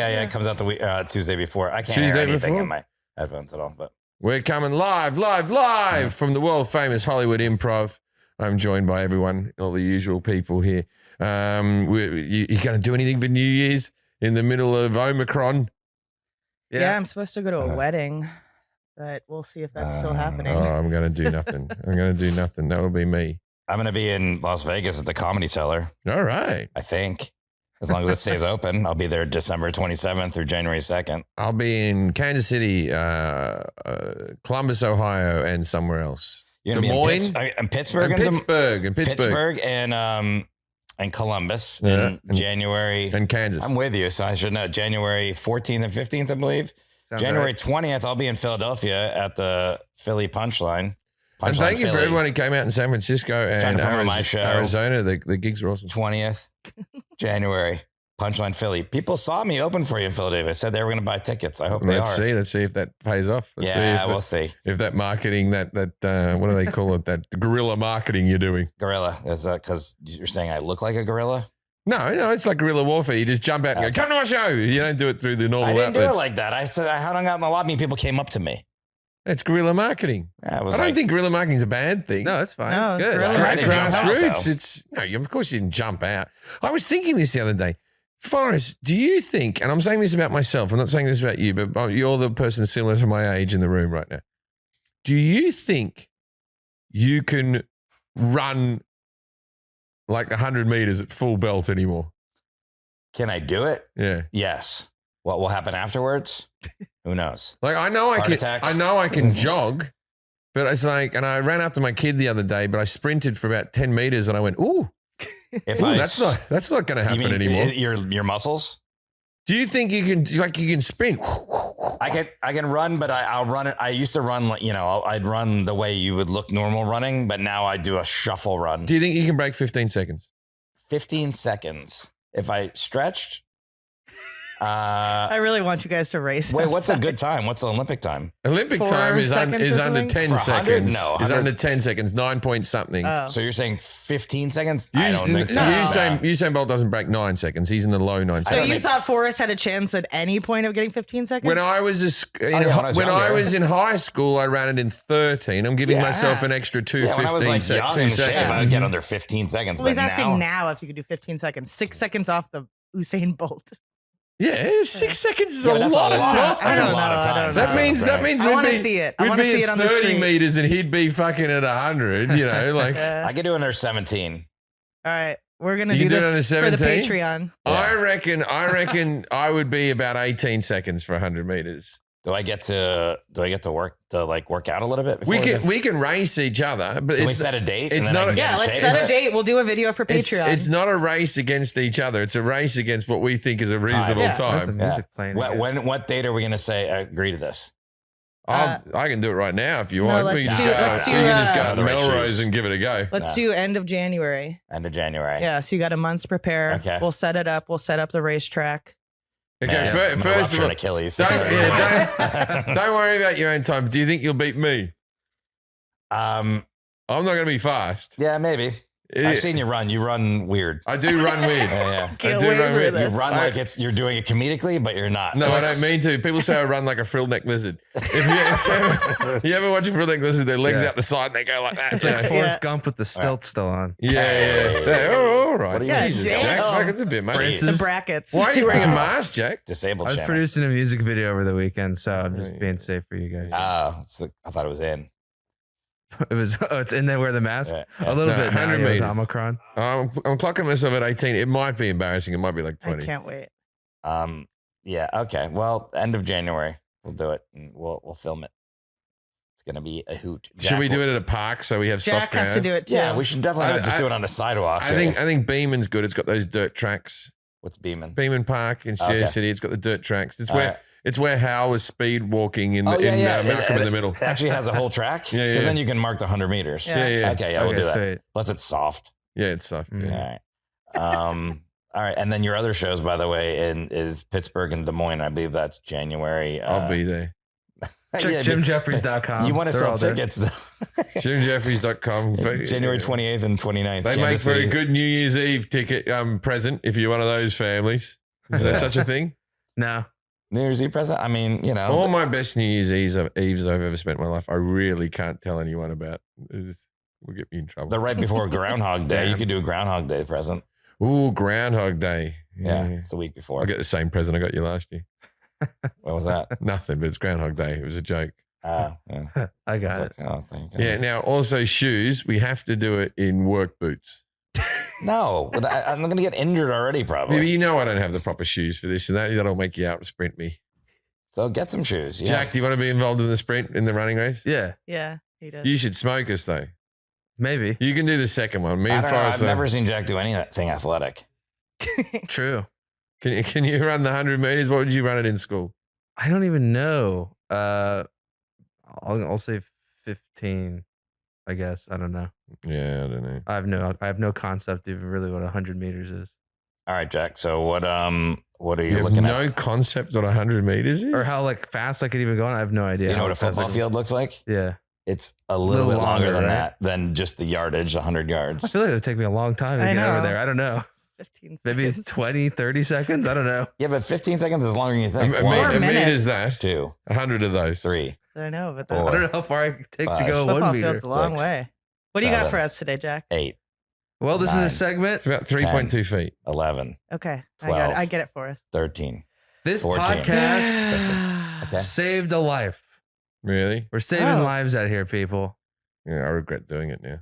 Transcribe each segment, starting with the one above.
Yeah, it comes out the week, Tuesday before. I can't hear anything in my headphones at all. But we're coming live from the world famous Hollywood Improv. I'm joined by everyone, all the usual people here. You going to do anything for New Year's in the middle of Omicron? Yeah, I'm supposed to go to a wedding, but we'll see if that's still happening. Oh, I'm going to do nothing. That'll be me. I'm going to be in Las Vegas at the Comedy Cellar. All right. I think. As long as it stays open, I'll be there December 27th through January 2nd. I'll be in Kansas City, Columbus, Ohio, and somewhere else. You're Des Moines? And Pittsburgh. Pittsburgh And Columbus in January. And Kansas. I'm with you, so I should know. January 14th and 15th, I believe. Sounds January right. 20th, I'll be in Philadelphia at the Philly Punchline. And thank you for everyone who came out in San Francisco and Arizona. The gigs were awesome. 20th, January, Punchline Philly. People saw me open for you in Philadelphia. Said they were going to buy tickets. I hope they are. Let's see if that pays off. We'll see. If that marketing, that what do they call it? That guerrilla marketing you're doing. Guerrilla. Is that because you're saying I look like a gorilla? No, it's like guerrilla warfare. You just jump out and go, come to my show. You don't do it through the normal outlets. I didn't do it like that. I said I hung out in the lobby and people came up to me. It's guerrilla marketing. I don't think guerrilla marketing is a bad thing. No, it's fine. No, it's good. it's great grassroots. Of course you didn't jump out. I was thinking this the other day. Forrest, do you think, and I'm saying this about myself, I'm not saying this about you, but you're the person similar to my age in the room right now. Do you think you can run like 100 meters at full belt anymore? Can I do it? Yeah. Yes. What will happen afterwards? Who knows? Like I know I can jog, but it's like, and I ran after my kid the other day, but I sprinted for about 10 meters and I went, that's not going to happen anymore. Your muscles? Do you think you can sprint? I can run, but I'll run it. I used to run, I'd run the way you would look normal running, but now I do a shuffle run. Do you think you can break 15 seconds? 15 seconds. If I stretched. I really want you guys to race. Wait, what's a good time? What's the Olympic time? Olympic time is under 10 seconds. No, is under 10 seconds, 9 point something. Oh. So you're saying 15 seconds? I don't think so. Usain Bolt doesn't break 9 seconds. He's in the low 9 seconds. So you thought Forrest had a chance at any point of getting 15 seconds? When I was in high school, I ran it in 13. I'm giving myself an extra 2 when I was like young and shape, I would get under 15 seconds. Well, he's asking now if you could do 15 seconds. 6 seconds off the Usain Bolt. Yeah, 6 seconds is a lot of time. That's a lot of time. That means I want to see it. I want to see it on the street. 30 meters and he'd be fucking at 100, I could do under 17. All right. We're going to do this for the Patreon. Yeah. I reckon I would be about 18 seconds for 100 meters. Do I get to work out a little bit? We can race each other, but can we set a date? It's not. Let's set a date. We'll do a video for Patreon. It's not a race against each other. It's a race against what we think is a reasonable time. What date are we going to say agree to this? I can do it right now if you want. Let's just go to Melrose and give it a go. Let's do end of January. End of January. Yeah, so you got a month to prepare. Okay. We'll set it up. We'll set up the racetrack. Okay, first of all, Achilles. Don't worry about your own time. Do you think you'll beat me? I'm not going to be fast. Yeah, maybe. I've seen you run. You run weird. I do run weird. I do run weird. You run like you're doing it comedically, but you're not. No, I don't mean to. People say I run like a frill-necked lizard. If you ever watch a frill-necked lizard, their legs out the side and they go like that. It's like Forrest Gump with the stilt still on. Yeah. All right. What are you Jesus, Jack. It's a bit, mate. The brackets. Why are you wearing a mask, Jack? Disabled. I was producing a music video over the weekend, so I'm just being safe for you guys. I thought it was in. It's in there where the mask a little bit 100 meters. Omicron. I'm clocking myself at 18. It might be embarrassing. It might be like 20. I can't wait. Yeah. Okay. Well, end of January, we'll do it. And we'll film it. It's gonna be a hoot. Should we do it at a park so we have soft Jack ground? has to do it too. Yeah, we should definitely not just do it on the sidewalk. I think Beeman's good. It's got those dirt tracks. What's Beeman? Beeman Park in Studio City. It's got the dirt tracks. It's where Hal was speed walking in Malcolm in the Middle. It actually has a whole track? Because then you can mark the 100 meters. Yeah. Okay, we'll do that. Plus it's soft. Yeah, it's soft. All right. All right. And then your other shows, by the way, is Pittsburgh and Des Moines. I believe that's January. I'll be there. Check JimJefferies.com. You want to sell tickets, though. JimJefferies.com. January 28th and 29th. They make for a good New Year's Eve ticket present if you're one of those families. Is that such a thing? No. New Year's Eve present? I mean, you know. All my best New Year's Eves I've ever spent in my life, I really can't tell anyone about. Will get me in trouble. They're right before Groundhog Day. Yeah. You could do a Groundhog Day present. Ooh, Groundhog Day. Yeah, it's the week before. I'll get the same present I got you last year. What was that? Nothing, but it's Groundhog Day. It was a joke. Yeah. I got it. Oh, thank you. Yeah, now also shoes, we have to do it in work boots. No, I'm going to get injured already probably. You know I don't have the proper shoes for this, and that'll make you out sprint me. So get some shoes. Yeah. Jack, do you want to be involved in the sprint, in the running race? Yeah, Yeah, he does. You should smoke us, though. maybe. You can do the second one. Me I and don't know. Forrest. I've never seen Jack do anything athletic. True. Can you run the 100 meters? What would you run it in school? I don't even know. I'll say 15. I guess I don't know. Yeah, I don't know. I have no concept even really what 100 meters is, All right, Jack. So what are you You have looking no at? concept what 100 meters is? or how like fast I could even go on. I have no idea. Do you know how what a fast I football can- field looks like? Yeah, It's a little bit longer than right? that, than just the yardage, 100 I yards. feel like it would take me a long time to I get over know. there. I don't know. 15 Maybe seconds. 20, 30 seconds. I don't know. Yeah, but 15 seconds is longer than you A think. meter minutes. is that? 2, 100 of those. 3. I know, but Four. I don't know how far I could take Five. to go football 1 meter. field's a long 6, way. What do you got 7, for us today, Jack? 8, Well, this is 9. a segment. It's about 3.2 feet. 11, Okay, 12. I get it for us. 13. This 14. podcast Okay. saved a life. Really? We're saving Oh. lives out here, people. Yeah, I regret doing it now.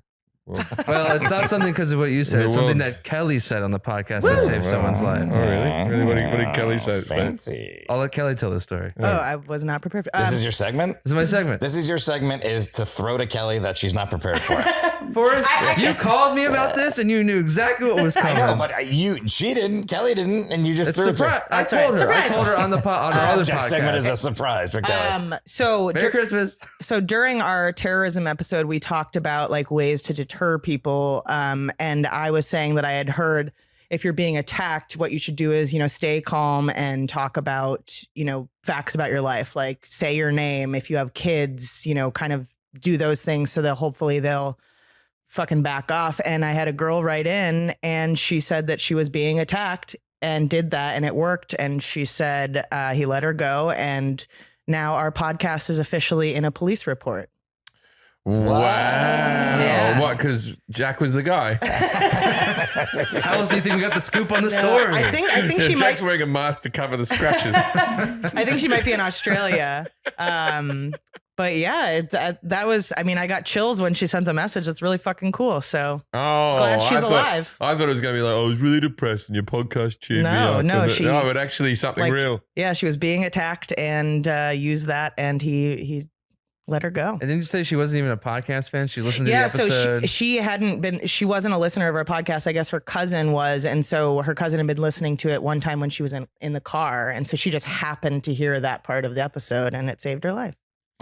Well, Well, it's not something because of what you said. The It's something world's- that Kelly said on the podcast that saved someone's life. Oh, really? Really? What did Kelly say? Fancy. I'll let Kelly tell the story. Oh, I was not prepared. For, This is your segment? This is my segment. This is your segment is to throw to Kelly that she's not prepared for. Forrest, you called me about this and you knew exactly what was I coming. know, but she didn't, Kelly didn't, and you just It's threw it to surprise. I That's right. told her. Surprise. I told her on the on our other Jack's podcast. segment is a surprise for Kelly. so Merry Christmas. So during our terrorism episode, we talked about like ways to deter people. And I was saying that I had heard if you're being attacked, what you should do is, stay calm and talk about, facts about your life, like say your name. If you have kids, kind of do those things so that hopefully they'll fucking back off. And I had a girl write in and she said that she was being attacked and did that and it worked. And she said he let her go. And now our podcast is officially in a police report. Wow. Yeah. What? Because Jack was the guy. How else do you think we got the scoop on the No, story? I think she Jack's might. wearing a mask to cover the scratches. I think she might be in Australia. But yeah, that was. I mean, I got chills when she sent the message. It's really fucking cool. So Oh, glad she's alive. I thought it was going to be like, I was really depressed and your podcast cheered me No, up. no, And she- but actually something like- real. yeah, she was being attacked and used that, and he let her go. And didn't you say she wasn't even a podcast fan? She listened to Yeah, the episode. so she wasn't a listener of our podcast. I guess her cousin was, and so her cousin had been listening to it one time when she was in the car, and so she just happened to hear that part of the episode, and it saved her life.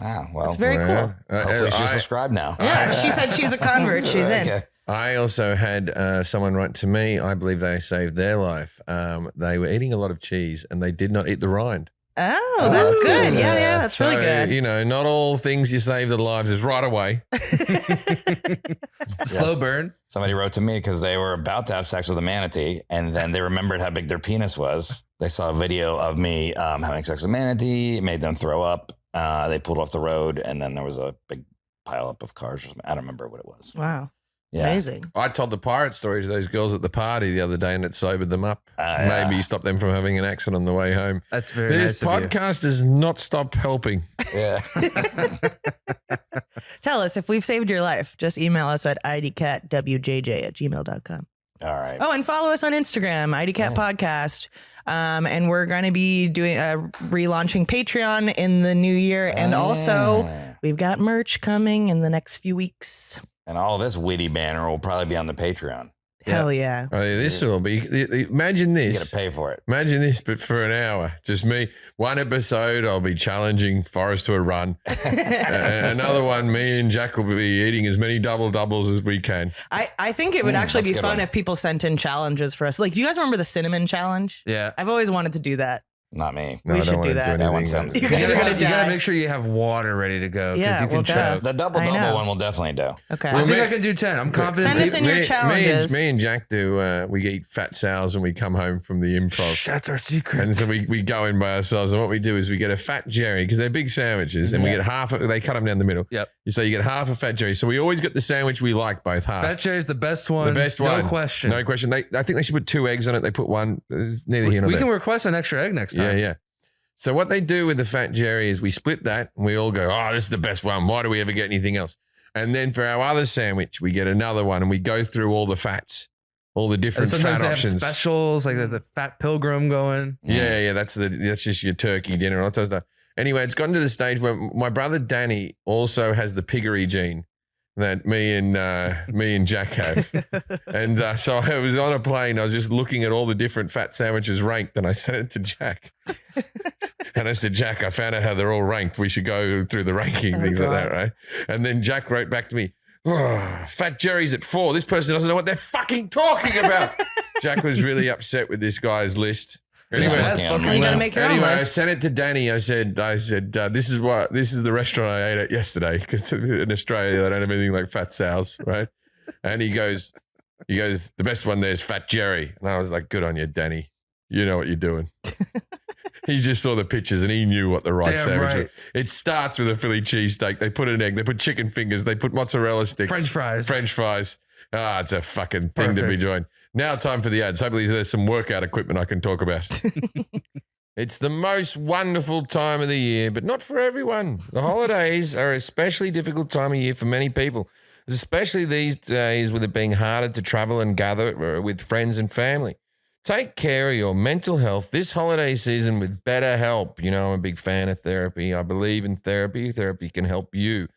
Ah, well, It's very cool. hopefully she's subscribed now. Yeah, she said she's a convert. She's in. Okay. I also had someone write to me. I believe they saved their life. They were eating a lot of cheese and they did not eat the rind. Oh, that's good. Yeah, that's so, really good. Not all things you save their lives is right away. Slow Yes. burn. Somebody wrote to me because they were about to have sex with a manatee, and then they remembered how big their penis was. They saw a video of me having sex with a manatee. It made them throw up. They pulled off the road, and then there was a big pile up of cars or something. I don't remember what it was. Wow. Yeah. Amazing. I told the pirate story to those girls at the party the other day and it sobered them up. Yeah. Maybe stopped them from having an accident on the way home. That's very This nice of you. podcast does not stop helping. Yeah. Tell us if we've saved your life. Just email us at idcatwjj@gmail.com. All right. Oh, and follow us on Instagram, IDCat Podcast. And we're going to be doing relaunching Patreon in the new year. And also, we've got merch coming in the next few weeks. And all this witty banner will probably be on the Patreon. Hell yeah. Oh, this will be. Imagine You this. got to pay for it. Imagine this, but for an hour. Just me. One episode, I'll be challenging Forrest to a run. Another one, me and Jack will be eating as many doubles as we can. I think it would actually that's be a good fun one. if people sent in challenges for us. Like, do you guys remember the cinnamon challenge? Yeah. I've always wanted to do that. Not me. No, We I should don't do want to that. do That one anything. sounds- You You guys are gonna gotta, you gotta die. make sure you have water ready to go because Yeah, you can well, choke. The double I know. one will definitely do. Okay. I think I can do 10. I'm confident. Send us in your challenges. Me and Jack do. We eat fat sours when we come home from the improv. That's our secret. And so we go in by ourselves, and what we do is we get a fat Jerry because they're big sandwiches, and we get half. They cut them down the middle. Yep. So you get half a fat Jerry. So we always get the sandwich we like, both half. Fat Jerry's the best one. The best one, No question. No question. I think they should put 2 eggs on it. They put one. Neither here nor We there. can request an extra egg next time. Yeah. So what they do with the fat Jerry is we split that, and we all go, "Oh, this is the best one. Why do we ever get anything else?" And then for our other sandwich, we get another one, and we go through all the fats, all the And different sometimes fat they have options. specials like the Fat Pilgrim going. Yeah. That's just your turkey dinner and all that sort of stuff. Anyway, it's gotten to the stage where my brother Danny also has the piggery gene that me and Jack have. And so I was on a plane. I was just looking at all the different fat sandwiches ranked, and I sent it to Jack. And I said, Jack, I found out how they're all ranked. We should go through the ranking, things like that, right? And then Jack wrote back to me, "Oh, Fat Jerry's at 4. This person doesn't know what they're fucking talking about." Jack was really upset with this guy's list. Anyway, You gotta make your own I list. sent it to Danny. I said, this is the restaurant I ate at yesterday, because in Australia they don't have anything like fat sows, right? And he goes, the best one there is Fat Jerry. And I was like, good on you, Danny. You know what you're doing. He just saw the pictures and he knew what the right Damn sandwich right. was. It starts with a Philly cheesesteak. They put an egg. They put chicken fingers. They put mozzarella sticks. French fries. Ah, it's a fucking thing to be Perfect. joined. Now time for the ads. Hopefully there's some workout equipment I can talk about. It's the most wonderful time of the year, but not for everyone. The holidays are an especially difficult time of year for many people, especially these days with it being harder to travel and gather with friends and family. Take care of your mental health this holiday season with BetterHelp. You know, I'm a big fan of therapy. I believe in therapy. Therapy can help you.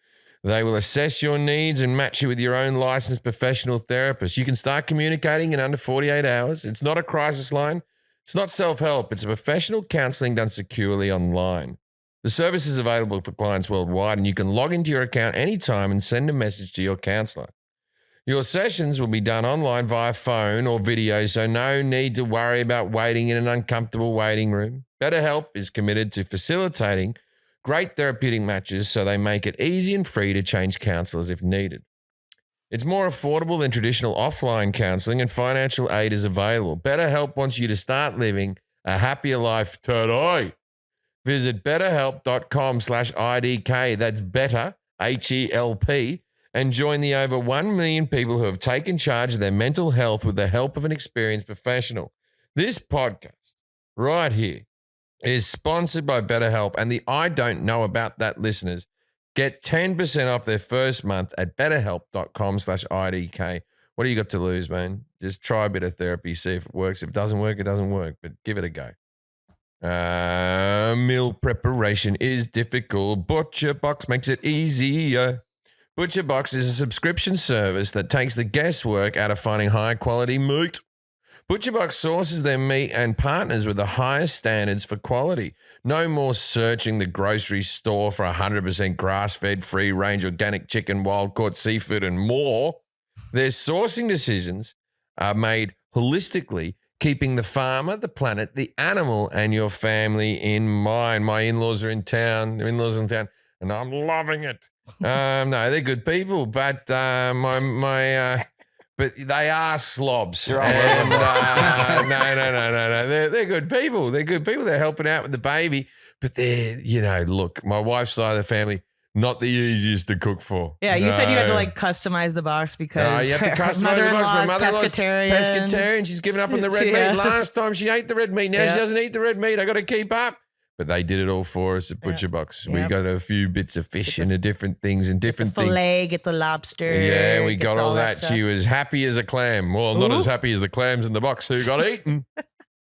They will assess your needs and match you with your own licensed professional therapist. You can start communicating in under 48 hours. It's not a crisis line. It's not self-help. It's a professional counseling done securely online. The service is available for clients worldwide, and you can log into your account anytime and send a message to your counselor. Your sessions will be done online via phone or video, so no need to worry about waiting in an uncomfortable waiting room. BetterHelp is committed to facilitating great therapeutic matches, so they make it easy and free to change counselors if needed. It's more affordable than traditional offline counseling, and financial aid is available. BetterHelp wants you to start living a happier life today. Visit betterhelp.com/IDK. That's better, H-E-L-P, and join the over 1 million people who have taken charge of their mental health with the help of an experienced professional. This podcast right here is sponsored by BetterHelp, and the I don't know about that listeners get 10% off their first month at betterhelp.com/IDK. What do you got to lose, man? Just try a bit of therapy, see if it works. If it doesn't work, it doesn't work, but give it a go. Meal preparation is difficult. ButcherBox makes it easier. ButcherBox is a subscription service that takes the guesswork out of finding high quality meat. ButcherBox sources their meat and partners with the highest standards for quality. No more searching the grocery store for 100% grass-fed, free-range organic chicken, wild-caught seafood, and more. Their sourcing decisions are made holistically, keeping the farmer, the planet, the animal, and your family in mind. My in-laws are in town. Their in-laws are in town, and I'm loving it. No, they're good people, but but they are slobs. You're all And, over no. They're good people. They're good people. They're helping out with the baby. But they're, look, my wife's side of the family, not the easiest to cook for. Yeah, you said you had to No. like customize the box because You have to her customize the box. mother-in-law's My mother-in-law's pescatarian. pescatarian. She's given up on the red Yeah. meat. Last time she ate the red meat. Now Yeah. she doesn't eat the red meat. I got to keep up. But they did it all for us at ButcherBox. We Yep. got a few bits of fish and different things and Get the different things. fillet, get the lobster. Yeah, we get got all that. stuff. She was happy as a clam. Well, not Ooh. as happy as the clams in the box who got eaten.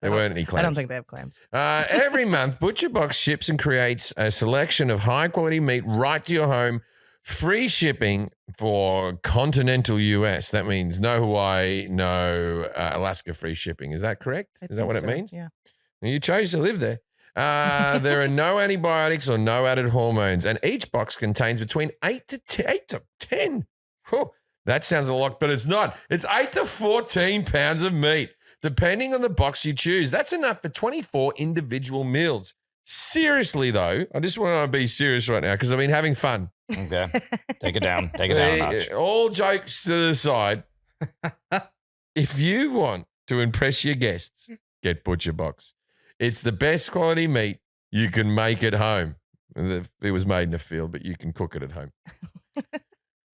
There weren't any clams. I don't think they have clams. Every month, ButcherBox ships and creates a selection of high-quality meat right to your home. Free shipping for continental US. That means no Hawaii, no Alaska free shipping. Is that correct? I Is that what think it so, means? Yeah. You chose to live there. There are no antibiotics or no added hormones, and each box contains between 8 to 10. Whew, that sounds a lot, but it's not. It's 8 to 14 pounds of meat. depending on the box you choose. That's enough for 24 individual meals. Seriously, though, I just want to be serious right now because I've been having fun. Okay. Take it down. Take it down a notch. All jokes to the side. If you want to impress your guests, get Butcher Box. It's the best quality meat you can make at home. It was made in a field, but you can cook it at home.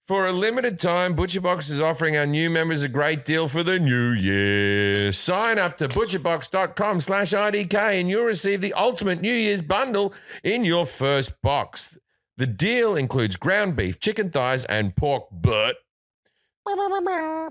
For a limited time, ButcherBox is offering our new members a great deal for the new year. Sign up to butcherbox.com/IDK and you'll receive the ultimate New Year's bundle in your first box. The deal includes ground beef, chicken thighs, and pork butt.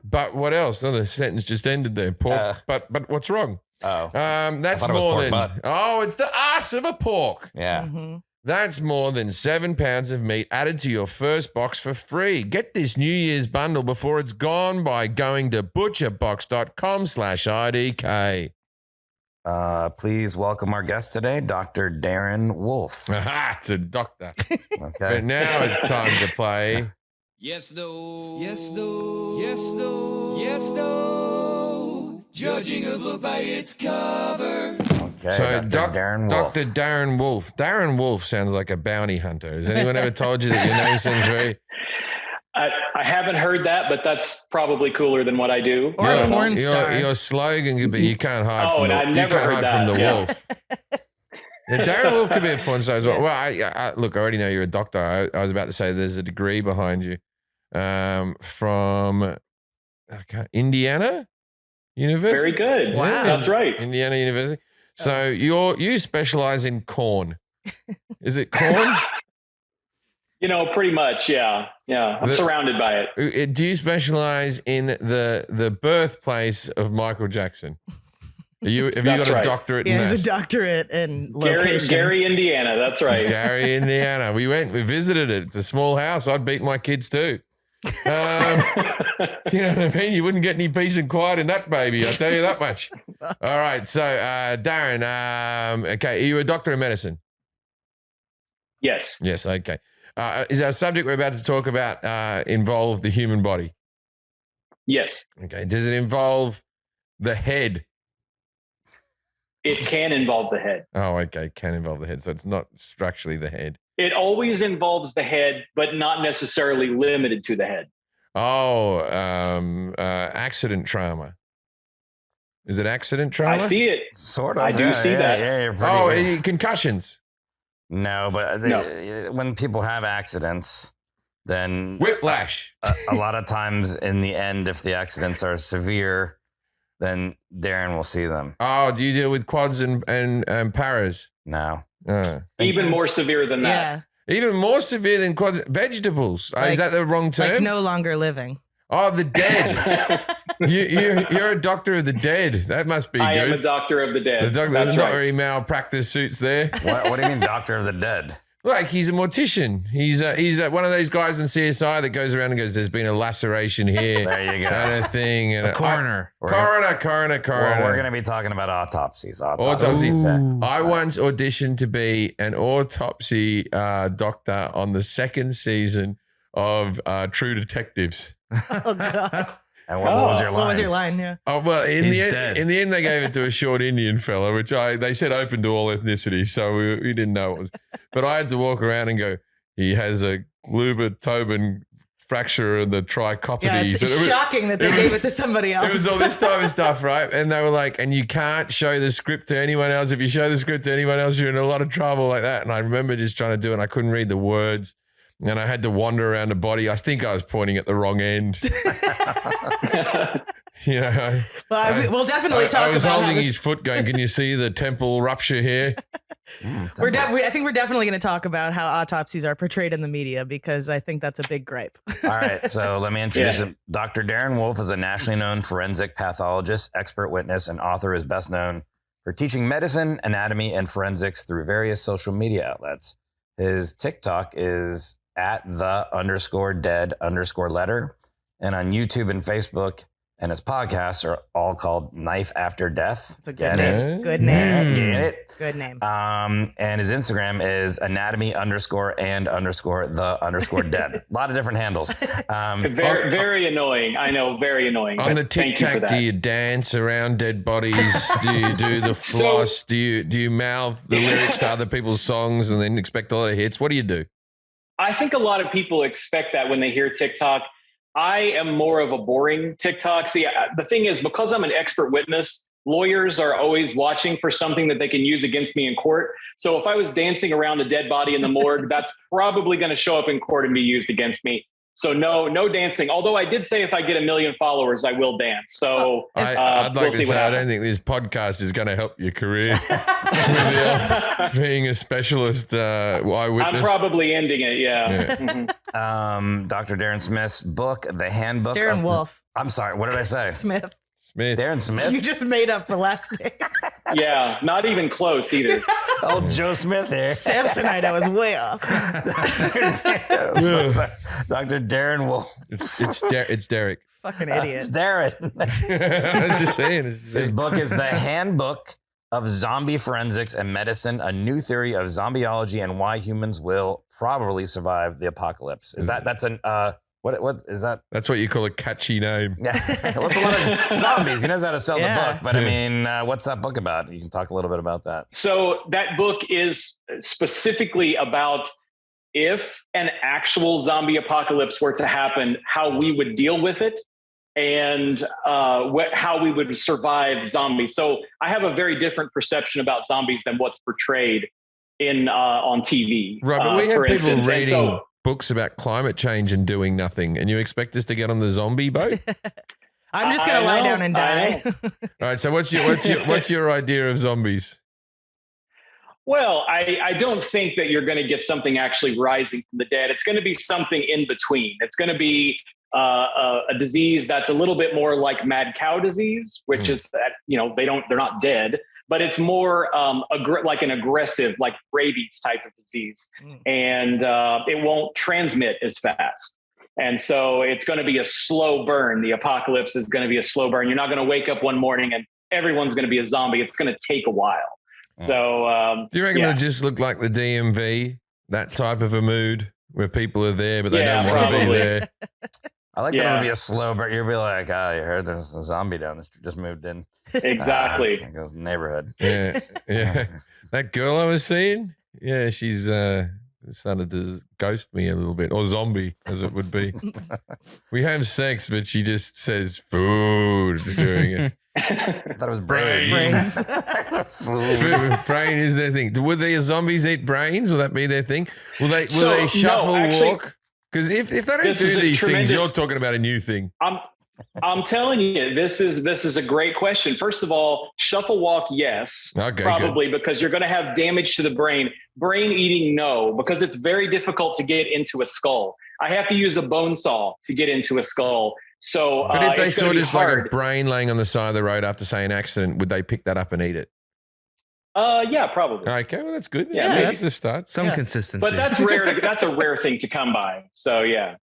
But what else? Oh, the sentence just ended there. Pork, but what's wrong? Oh. That's I thought it was more pork than. butt. Oh, it's the ass of a pork. Yeah. Mm-hmm. That's more than 7 pounds of meat added to your first box for free. Get this New Year's bundle before it's gone by going to butcherbox.com/IDK. Please welcome our guest today, Dr. Darren Wolf. Aha, it's a doctor. Okay. But now it's time to play. Yes, no. Yes, no. Yes, no. Yes, no. Judging a book by its cover. Okay. So, Dr. Darren Wolf. Dr. Darren Wolf. Darren Wolf sounds like a bounty hunter. Has anyone ever told you that your name sounds very... I haven't heard that, but that's probably cooler than what I do. Or a porn star. Your slogan could be, you can't hide Oh, from the, and I've you never can't heard hide that. from the Yeah. wolf. Yeah, Darren Wolf could be a porn star as well. Well, look, I already know you're a doctor. I was about to say there's a degree behind you from Indiana University. Very good. Wow. That's right. Indiana University. So you specialize in corn. Is it corn? Pretty much. Yeah. Yeah. I'm surrounded by it. Do you specialize in the birthplace of Michael Jackson? Have you That's got a right. doctorate He in has a that? doctorate in locations. Gary, Indiana. That's right. Gary, Indiana. We visited it. It's a small house. I'd beat my kids too. You know what I mean? You wouldn't get any peace and quiet in that baby, I'll tell you that much. All right. So, Darren, okay, are you a doctor of medicine? Yes. Yes. Okay. Is our subject we're about to talk about involve the human body? Yes. Okay. Does it involve the head? It can involve the head. Oh, okay. Can involve the head. So it's not structurally the head. It always involves the head, but not necessarily limited to the head. Oh, accident trauma. Is it accident trauma? I see it. Sort of. I do see that. Yeah, you're pretty good. Concussions. No, but when people have accidents, then Whiplash. a lot of times in the end, if the accidents are severe, then Darren will see them. Oh, do you deal with quads and paras? No. Even more severe than that. Yeah. Even more severe than quads. Vegetables. Like- is that the wrong term? Like no longer living. Oh, the dead. You're a doctor of the dead. That must be I good. am a doctor of the dead. The doctor, That's there's not right. very malpractice suits there. What do you mean, Doctor of the Dead? Like he's a mortician. He's one of those guys in CSI that goes around and goes, "There's been a laceration here." There you go. Kind of thing. And A coroner. Coroner. Well, we're going to be talking about autopsies. Autopsies. Yeah. I once auditioned to be an autopsy doctor on the second season of True Detectives. Oh God. And what was your line? What was your line? Yeah. Oh well, in He's the dead. end, they gave it to a short Indian fella, which they said open to all ethnicities, so we didn't know it was. But I had to walk around and go, he has a Gluber-Tobin fracture of the trichopides. Yeah, it's And it was- shocking that they gave it to somebody else. It was all this type of stuff, right? And they were like, and you can't show the script to anyone else. If you show the script to anyone else, you're in a lot of trouble like that. And I remember just trying to do it, and I couldn't read the words. And I had to wander around the body. I think I was pointing at the wrong end. You know, We'll definitely talk I was about holding how this, his foot going, can you see the temple rupture here? I think we're definitely going to talk about how autopsies are portrayed in the media because I think that's a big gripe. All right, so let me introduce Yeah. him. Dr. Darren Wolf is a nationally known forensic pathologist, expert witness, and author is best known for teaching medicine, anatomy, and forensics through various social media outlets. His TikTok is @the_dead_letter. And on YouTube and Facebook, and his podcasts are all called Knife After Death. It's a good Get name. it? Good name. Get it? Good name. And his Instagram is anatomy_and_the_dead. A lot of different handles. Very annoying. I know, very annoying. On the but thank Tic you for Tac, that. do you dance around dead bodies? Do you do the floss? Do you mouth the lyrics to other people's songs and then expect a lot of hits? What do you do? I think a lot of people expect that when they hear TikTok. I am more of a boring TikTok. See, the thing is, because I'm an expert witness, lawyers are always watching for something that they can use against me in court. So if I was dancing around a dead body in the morgue, that's probably going to show up in court and be used against me. So no dancing. Although I did say if I get 1 million followers, I will dance. So I'd like we'll to see say what I happens. don't think this podcast is going to help your career. Being a specialist eyewitness. I'm probably ending it. Yeah. Mhm. Dr. Darren Smith's book, The Handbook. Darren Wolf. I'm sorry. What did I say? Smith. Smith. Darren Smith. You just made up the last name. Yeah. Not even close either. Oh, Joe Smith here. Samsonite, I was way off. Dr. Darren Wolf. It's Derek. Fucking idiot. It's Darren. I was just saying. His book is The Handbook of Zombie Forensics and Medicine, a new theory of zombiology and why humans will probably survive the apocalypse. That's what is that? That's what you call a catchy name. Yeah. What's a lot of zombies? He knows how to sell Yeah. the book, but I mean, what's that book about? You can talk a little bit about that. So that book is specifically about if an actual zombie apocalypse were to happen, how we would deal with it and how we would survive zombies. So I have a very different perception about zombies than what's portrayed on TV. Right, but we have for people instance. And reading so- books about climate change and doing nothing, and you expect us to get on the zombie boat? I'm just gonna I lie know, down and I die. All right, so what's your idea of zombies? Well, I don't think that you're going to get something actually rising from the dead. It's going to be something in between. It's going to be a disease that's a little bit more like mad cow disease, which is that, they're not dead, but it's more like an aggressive, like rabies type of disease. And it won't transmit as fast. And so it's going to be a slow burn. The apocalypse is going to be a slow burn. You're not going to wake up one morning and everyone's going to be a zombie. It's going to take a while. So Do you reckon it'll just look like the DMV, that type of a mood where people are there, but they don't want to be probably. there? I like that it'll be a slow burn. You'll be like, you heard there's a zombie down the street, just moved in. Exactly. It goes neighborhood. Yeah, yeah. That girl I was seeing, yeah, she's started to ghost me a little bit, or zombie, as it would be. We have sex, but she just says food during it. I thought it was brains. Brain is their thing. Would the zombies eat brains? Will that be their thing? Will they No, shuffle actually, walk? Because if they don't this do is a these things, tremendous- you're talking about a new thing. I'm telling you, this is a great question. First of all, shuffle walk, yes, Okay, probably because you're going to have damage to the brain. Brain eating, no, because it's very difficult to get into a skull. I have to use a bone saw to get into a skull. So, But if they it's gonna saw be just like a hard. brain laying on the side of the road after, say, an accident, would they pick that up and eat it? Yeah, probably. Okay, well, that's good. Yeah, That's a start. Some Yeah. consistency. But that's rare. That's a rare thing to come by. So yeah.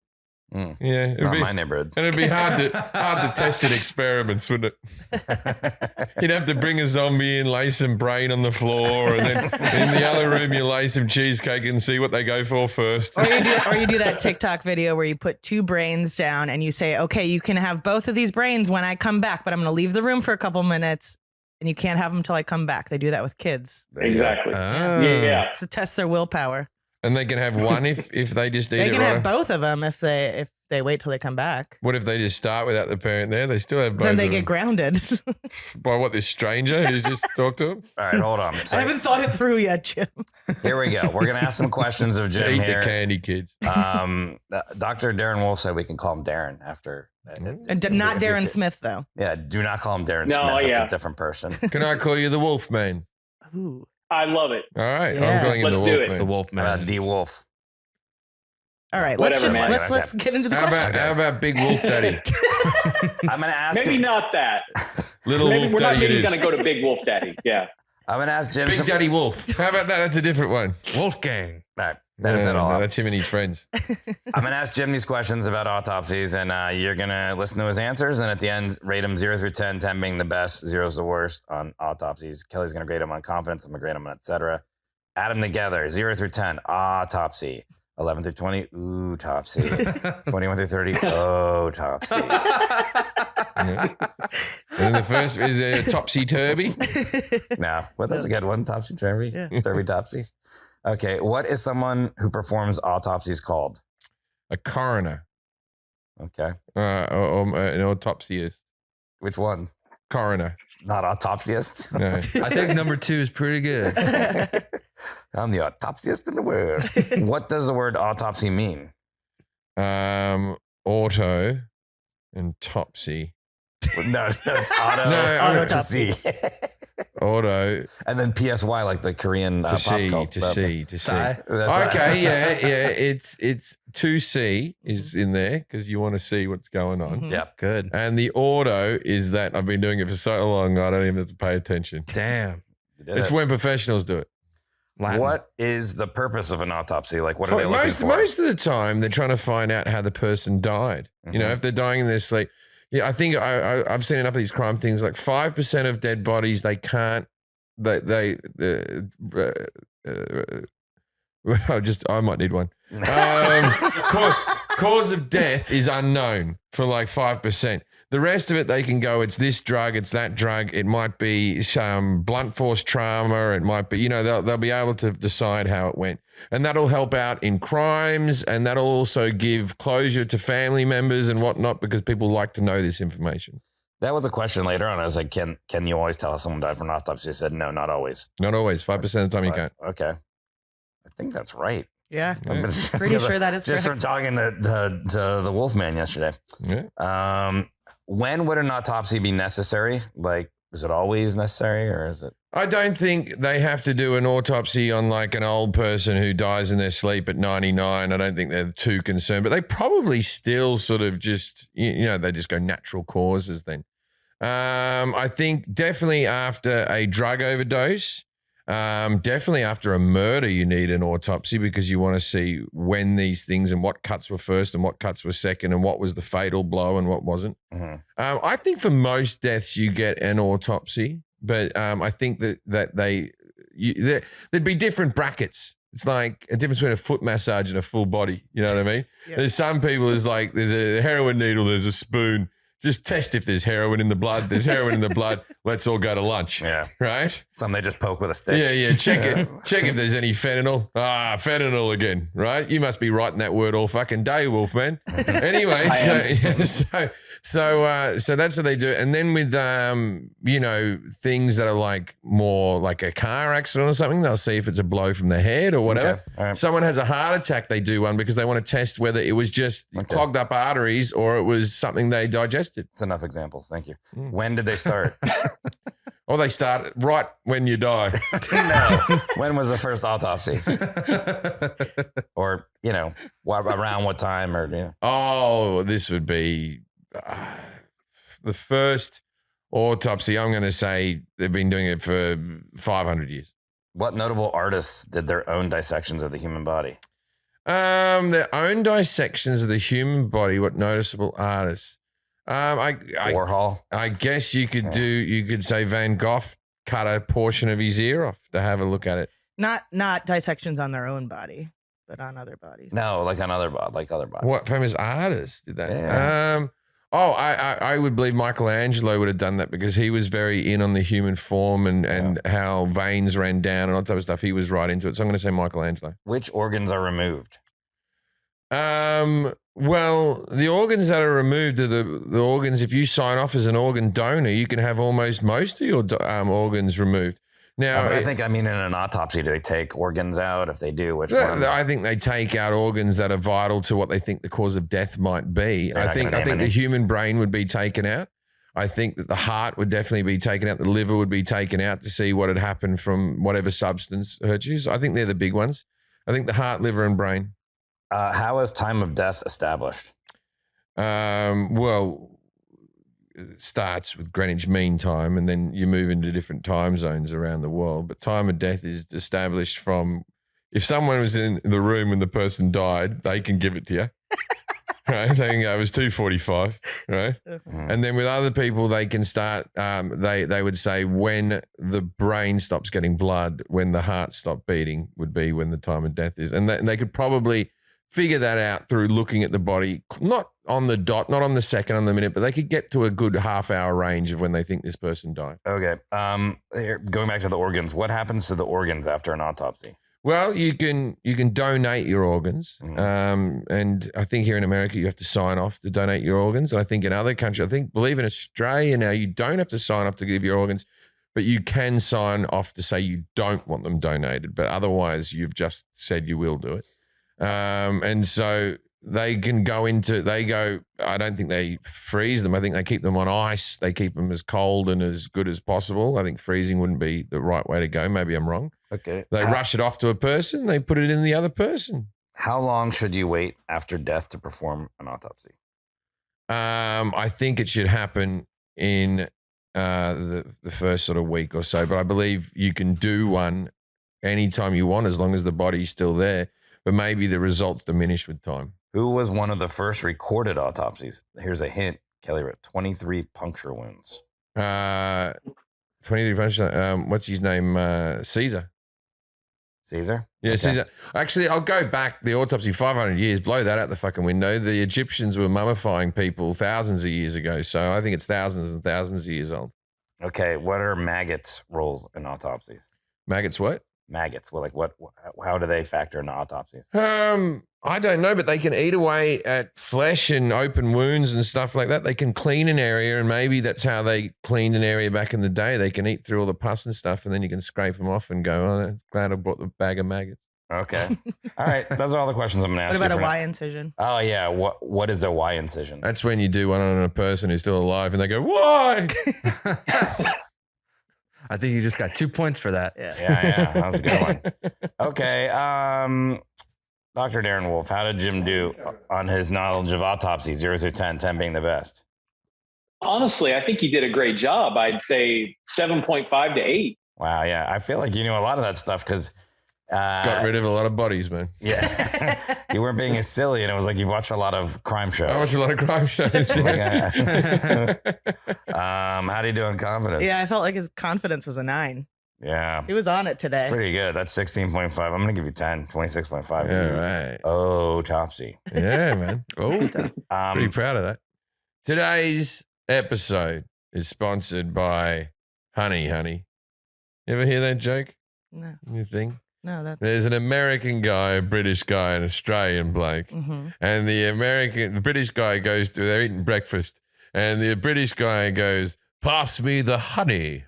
Yeah, it'd Not be, my neighborhood. and it'd be hard to test in experiments, wouldn't it? You'd have to bring a zombie in, lay some brain on the floor, and then in the other room you lay some cheesecake and see what they go for first. Or you do that TikTok video where you put 2 brains down and you say, okay, you can have both of these brains when I come back, but I'm going to leave the room for a couple minutes and you can't have them until I come back. They do that with kids. Exactly. Ah. Yeah. It's to test their willpower. And they can have one if they just eat They it can right. have both of them if they wait till they come back. What if they just start without the parent there? They still have both Then they of get them. grounded. By what, this stranger who's just talked to them? All right, hold on. So I haven't thought it through yet, Jim. here we go. We're going to ask some questions of Jim Eat here. the candy, kids. Dr. Darren Wolf said we can call him Darren after. And not Darren Smith, though. Yeah, do not call him Darren No, Smith. That's yeah. a different person. Can I call you the Wolf Man? Ooh. I love it. All right, Yeah. I'm calling him Let's the do Wolf it. Man. the Wolf man. D Wolf. All right, Whatever, man. let's get into the How questions. about Big Wolf Daddy? I'm going to ask Maybe him. not that. Little Maybe Wolf we're not Daddy it even is. going to go to Big Wolf Daddy. Yeah. I'm going to ask Jim Big some. Daddy Wolf. How about that? That's a different one. Wolfgang. All right. Edit that all out. That's him and his friends. I'm going to ask Jim these questions about autopsies, and you're going to listen to his answers. And at the end, rate him 0 through 10, 10 being the best, 0 is the worst on autopsies. Kelly's going to grade him on confidence. I'm going to grade him on et cetera. Add them together, 0 through 10, autopsy. 11 through 20, autopsy. 21 through 30, autopsy. Yeah. And the first is topsy-turvy. No, well, that's a good one. Topsy-turvy. Yeah. Turvy-topsy. Okay, what is someone who performs autopsies called? A coroner. Okay. Or an autopsyist. Which one? Coroner. Not autopsyist? No. I think number 2 is pretty good. I'm the autopsyist in the world. What does the word autopsy mean? Auto and topsy. No, it's auto. No, autopsy. Auto And then PSY, like the Korean to pop see, culture. to see, to see. Sigh. Okay, yeah. It's 2C is in there because you want to see what's going on. Mhm. Yeah. Good. And the auto is that I've been doing it for so long, I don't even have to pay attention. Damn. You did It's it. when professionals do it. Latin. What is the purpose of an autopsy? Like, what are they looking most, for? most of the time, they're trying to find out how the person died. You know, Mhm. if they're dying in their sleep. Yeah, I think I've seen enough of these crime things. Like 5% of dead bodies, they can't. I might need one. Cause of death is unknown for like 5%. The rest of it, they can go, it's this drug, it's that drug. It might be some blunt force trauma. It might be, they'll be able to decide how it went. And that'll help out in crimes. And that'll also give closure to family members and whatnot because people like to know this information. That was a question later on. I was like, can you always tell how someone died from an autopsy? I said, no, not always. Not always. 5% of the time you can't. Okay. I think that's right. Yeah. I'm gonna- Pretty sure that is Just correct. from talking to the Wolfman yesterday. Yeah. When would an autopsy be necessary? Like, is it always necessary or is it? I don't think they have to do an autopsy on like an old person who dies in their sleep at 99. I don't think they're too concerned, but they probably still sort of just, they just go natural causes then. I think definitely after a drug overdose, definitely after a murder, you need an autopsy because you want to see when these things and what cuts were first and what cuts were second and what was the fatal blow and what wasn't. Mhm. I think for most deaths you get an autopsy, but I think that there'd be different brackets. It's like a difference between a foot massage and a full body. You know what I mean? Yeah. There's some people there's a heroin needle, there's a spoon. Just test if there's heroin in the blood. There's heroin in the blood. Let's all go to lunch. Yeah. Right? Something they just poke with a stick. Yeah. Check it. Check if there's any fentanyl. Fentanyl again. Right? You must be writing that word all fucking day, Wolfman. Anyway, so that's what they do. And then with things that are like more like a car accident or something, they'll see if it's a blow from the head or whatever. Okay. All right. Someone has a heart attack, they do one because they want to test whether it was just clogged up arteries or it was something they digested. That's enough examples. Thank you. When did they start? Or they start right when you die. No. When was the first autopsy? Or, around what time or, Oh, this would be the first autopsy. I'm going to say they've been doing it for 500 years. What notable artists did their own dissections of the human body? Their own dissections of the human body. What noticeable artists? Warhol. I guess you could say Van Gogh cut a portion of his ear off to have a look at it. Not dissections on their own body, but on other bodies. No, like on other bodies. What famous artists did that? Yeah. I would believe Michelangelo would have done that because he was very in on the human form and how veins ran down and all that type of stuff. He was right into it. So I'm going to say Michelangelo. Which organs are removed? Well, the organs that are removed are the organs. If you sign off as an organ donor, you can have almost most of your organs removed. Now, I mean in an autopsy, do they take organs out? If they do, which ones? I think they take out organs that are vital to what they think the cause of death might be. They're not I think gonna name the any? human brain would be taken out. I think that the heart would definitely be taken out. The liver would be taken out to see what had happened from whatever substance hurt you. So I think they're the big ones. I think the heart, liver, and brain. How is time of death established? Well, it starts with Greenwich Mean Time, and then you move into different time zones around the world. But time of death is established from if someone was in the room when the person died, they can give it to you. Right? They can go, it was 2:45, right? And then with other people, they can start, they would say when the brain stops getting blood, when the heart stopped beating would be when the time of death is. And they could probably figure that out through looking at the body, not on the dot, not on the second, on the minute, but they could get to a good half-hour range of when they think this person died. Okay. Here, going back to the organs, what happens to the organs after an autopsy? Well, you can donate your organs, and I think here in America you have to sign off to donate your organs. And I think in other countries, believe in Australia now, you don't have to sign off to give your organs, but you can sign off to say you don't want them donated. But otherwise, you've just said you will do it. And so they can I don't think they freeze them. I think they keep them on ice. They keep them as cold and as good as possible. I think freezing wouldn't be the right way to go. Maybe I'm wrong. Okay. They rush it off to a person. They put it in the other person. How long should you wait after death to perform an autopsy? I think it should happen in the first sort of week or so, but I believe you can do one anytime you want as long as the body's still there, but maybe the results diminish with time. Who was one of the first recorded autopsies? Here's a hint. Kelly wrote 23 puncture wounds. 23 puncture. What's his name? Caesar. Caesar? Yeah, okay. Caesar. Actually, I'll go back. The autopsy, 500 years, blow that out the fucking window. The Egyptians were mummifying people thousands of years ago. So I think it's thousands and thousands of years old. Okay. What are maggots' roles in autopsies? Maggots what? Maggots. Well, how do they factor into autopsies? I don't know, but they can eat away at flesh and open wounds and stuff like that. They can clean an area, and maybe that's how they cleaned an area back in the day. They can eat through all the pus and stuff, and then you can scrape them off and go, oh, glad I brought the bag of maggots. Okay. All right. Those are all the questions I'm going to ask you. What about a Y incision? Oh, yeah. What is a Y incision? That's when you do one on a person who's still alive, and they go, why? I think you just got 2 points for that. Yeah. That was a good one. Okay. Dr. Darren Wolf, how did Jim do on his knowledge of autopsy, 0 through 10, 10 being the best? Honestly, I think he did a great job. I'd say 7.5 to 8. Wow, yeah. I feel like you knew a lot of that stuff because... got rid of a lot of bodies, man. Yeah. You weren't being as silly, and it was like you've watched a lot of crime shows. I watch a lot of crime shows. How do you do on confidence? Yeah, I felt like his confidence was a 9. Yeah. He was on it today. It's pretty good. That's 16.5. I'm going to give you 10, 26.5. Yeah, right. Oh, Topsy. Yeah, man. Oh, pretty proud of that. Today's episode is sponsored by Honey. You ever hear that joke? No. You think? No, There's an American guy, a British guy, an Australian bloke. Mm-hmm. And the British guy they're eating breakfast. And the British guy goes, pass me the honey.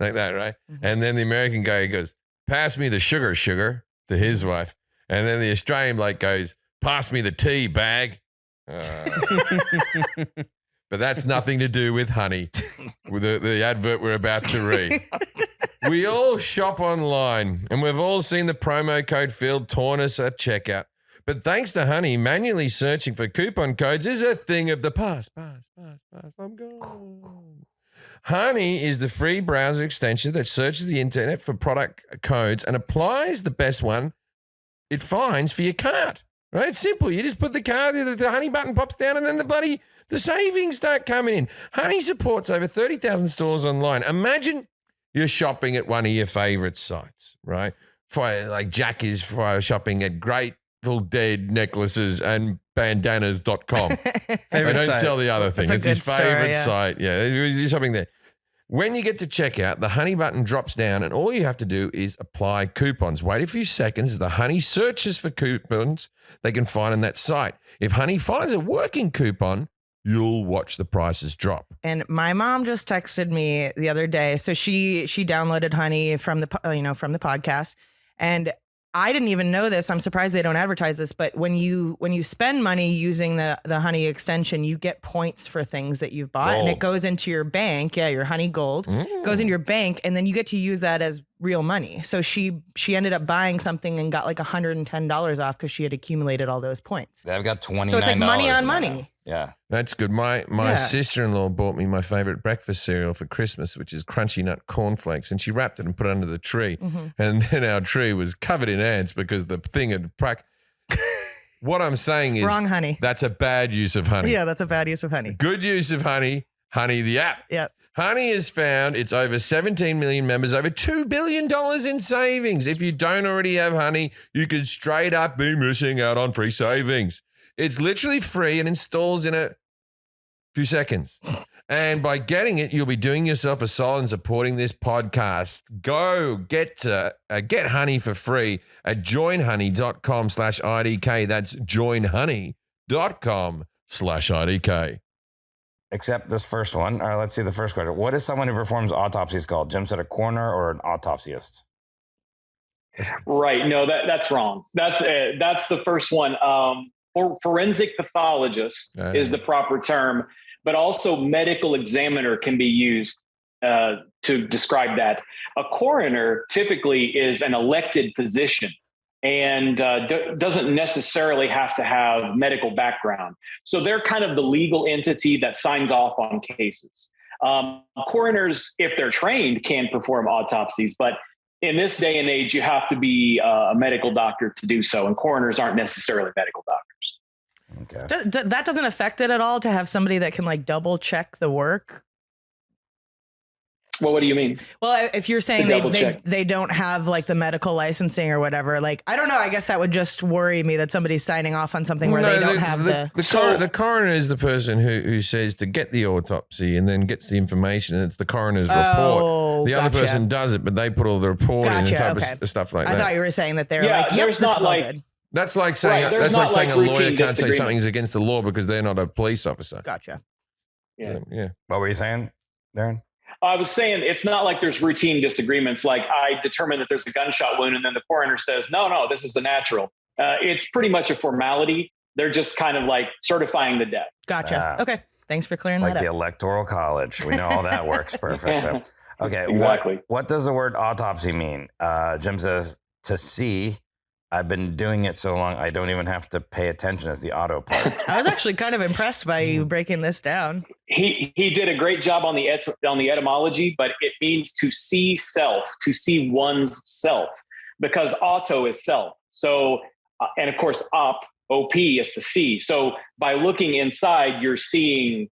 Like that, right? Mm-hmm. And then the American guy goes, pass me the sugar to his wife. And then the Australian bloke goes, pass me the tea bag. But that's nothing to do with honey, with the advert we're about to read. We all shop online, and we've all seen the promo code field torn us at checkout. But thanks to Honey, manually searching for coupon codes is a thing of the past. I'm gone. Honey is the free browser extension that searches the internet for product codes and applies the best one it finds for your cart. Right? It's simple. You just put the card, the Honey button pops down, and then the savings start coming in. Honey supports over 30,000 stores online. Imagine you're shopping at one of your favorite sites, right? Like Jack is shopping at Grateful Dead necklaces and bandanas.com. They don't sell the other thing. It's his favorite site. Yeah, you're shopping there. When you get to checkout, the Honey button drops down, and all you have to do is apply coupons. Wait a few seconds. The Honey searches for coupons they can find on that site. If Honey finds a working coupon, you'll watch the prices drop. And my mom just texted me the other day. So she downloaded Honey from the podcast, and I didn't even know this. I'm surprised they don't advertise this, but when you spend money using the Honey extension, you get points for things that you've bought. And it goes into your bank. Yeah, your Honey Gold goes into your bank, and then you get to use that as real money. So she ended up buying something and got like $110 off because she had accumulated all those points. They've got $29. So it's like money on money. Yeah. That's good. My Yeah. sister-in-law bought me my favorite breakfast cereal for Christmas, which is Crunchy Nut Cornflakes, and she wrapped it and put it under the tree. Mhm. And then our tree was covered in ants because the thing had What I'm saying is Wrong honey. that's a bad use of honey. Yeah, that's a bad use of honey. Good use of honey. Honey the app. Yep. Honey is found. It's over 17 million members, over $2 billion in savings. If you don't already have honey, you could straight up be missing out on free savings. It's literally free and installs in a few seconds. And by getting it, you'll be doing yourself a solid and supporting this podcast. Go get honey for free at joinhoney.com/IDK. That's joinhoney.com/IDK. Except this first one. All right, let's see the first question. What is someone who performs autopsies called? Jim said a coroner or an autopsyist. Right. No, that's wrong. That's the first one. Forensic pathologist is the proper term, but also medical examiner can be used to describe that. A coroner typically is an elected position and doesn't necessarily have to have medical background. So they're kind of the legal entity that signs off on cases. Coroners, if they're trained, can perform autopsies, but in this day and age, you have to be a medical doctor to do so, and coroners aren't necessarily medical doctors. Okay. That doesn't affect it at all to have somebody that can like double check the work. Well, what do you mean? Well, if you're saying they don't have like the medical licensing or whatever, like, I don't know. I guess that would just worry me that somebody's signing off on something where they don't have the coroner is the person who says to get the autopsy and then gets the information, and it's the coroner's report. The other person does it, but they put all the report in and type of stuff like that. I thought you were saying that they're like, yep, this is all good. That's like saying a lawyer can't say something's against the law because they're not a police officer. Gotcha. Yeah. Yeah. What were you saying, Darren? I was saying it's not like there's routine disagreements. Like I determine that there's a gunshot wound and then the coroner says, no, this is a natural. It's pretty much a formality. They're just kind of like certifying the death. Gotcha. Okay. Thanks for clearing that up. Like the Electoral College. We know all that works. Perfect. So, okay. Exactly. What does the word autopsy mean? Jim says to see. I've been doing it so long, I don't even have to pay attention as the auto part. I was actually kind of impressed by you breaking this down. He did a great job on the etymology, but it means to see self, to see one's self, because auto is self. So, and of course, OP is to see. So by looking inside, you're seeing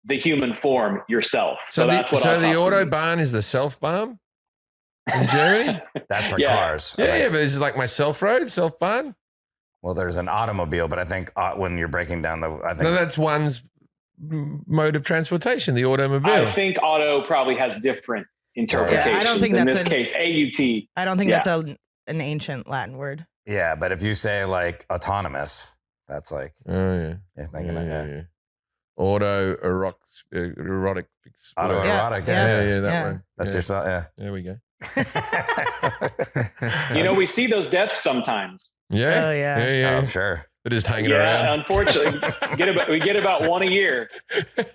the human form yourself. So that's what the Autobahn is the self-barn? In Germany? That's for cars. Yeah, but is it like my self-road, self-barn? Well, there's an automobile, but I think when you're breaking down no, that's one's mode of transportation, the automobile. I think auto probably has different interpretations. Yeah, I don't think in that's this case, AUT. I don't think that's an ancient Latin word. Yeah, but if you say like autonomous, that's like yeah. Autoerotic. Autoerotic. Yeah, that one. That's yourself. Yeah. There we go. We see those deaths sometimes. Yeah. Oh, yeah. Oh, I'm sure. They're just hanging around. Unfortunately, we get about one a year.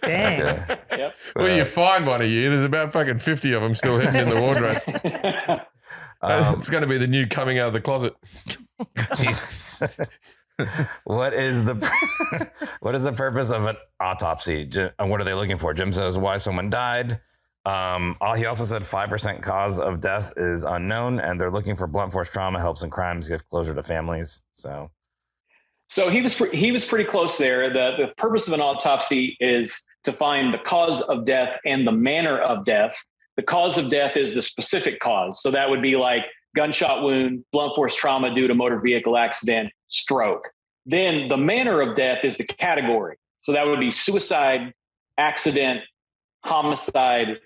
Dang. Yeah. Yep. Well, you find one a year. There's about fucking 50 of them still hidden in the wardrobe. It's going to be the new coming out of the closet. Jesus. What is the purpose of an autopsy? And what are they looking for? Jim says why someone died. He also said 5% cause of death is unknown, and they're looking for blunt force trauma, helps in crimes, give closure to families. So he was pretty close there. The purpose of an autopsy is to find the cause of death and the manner of death. The cause of death is the specific cause. So that would be like gunshot wound, blunt force trauma due to motor vehicle accident, stroke. Then the manner of death is the category. So that would be suicide, accident, homicide,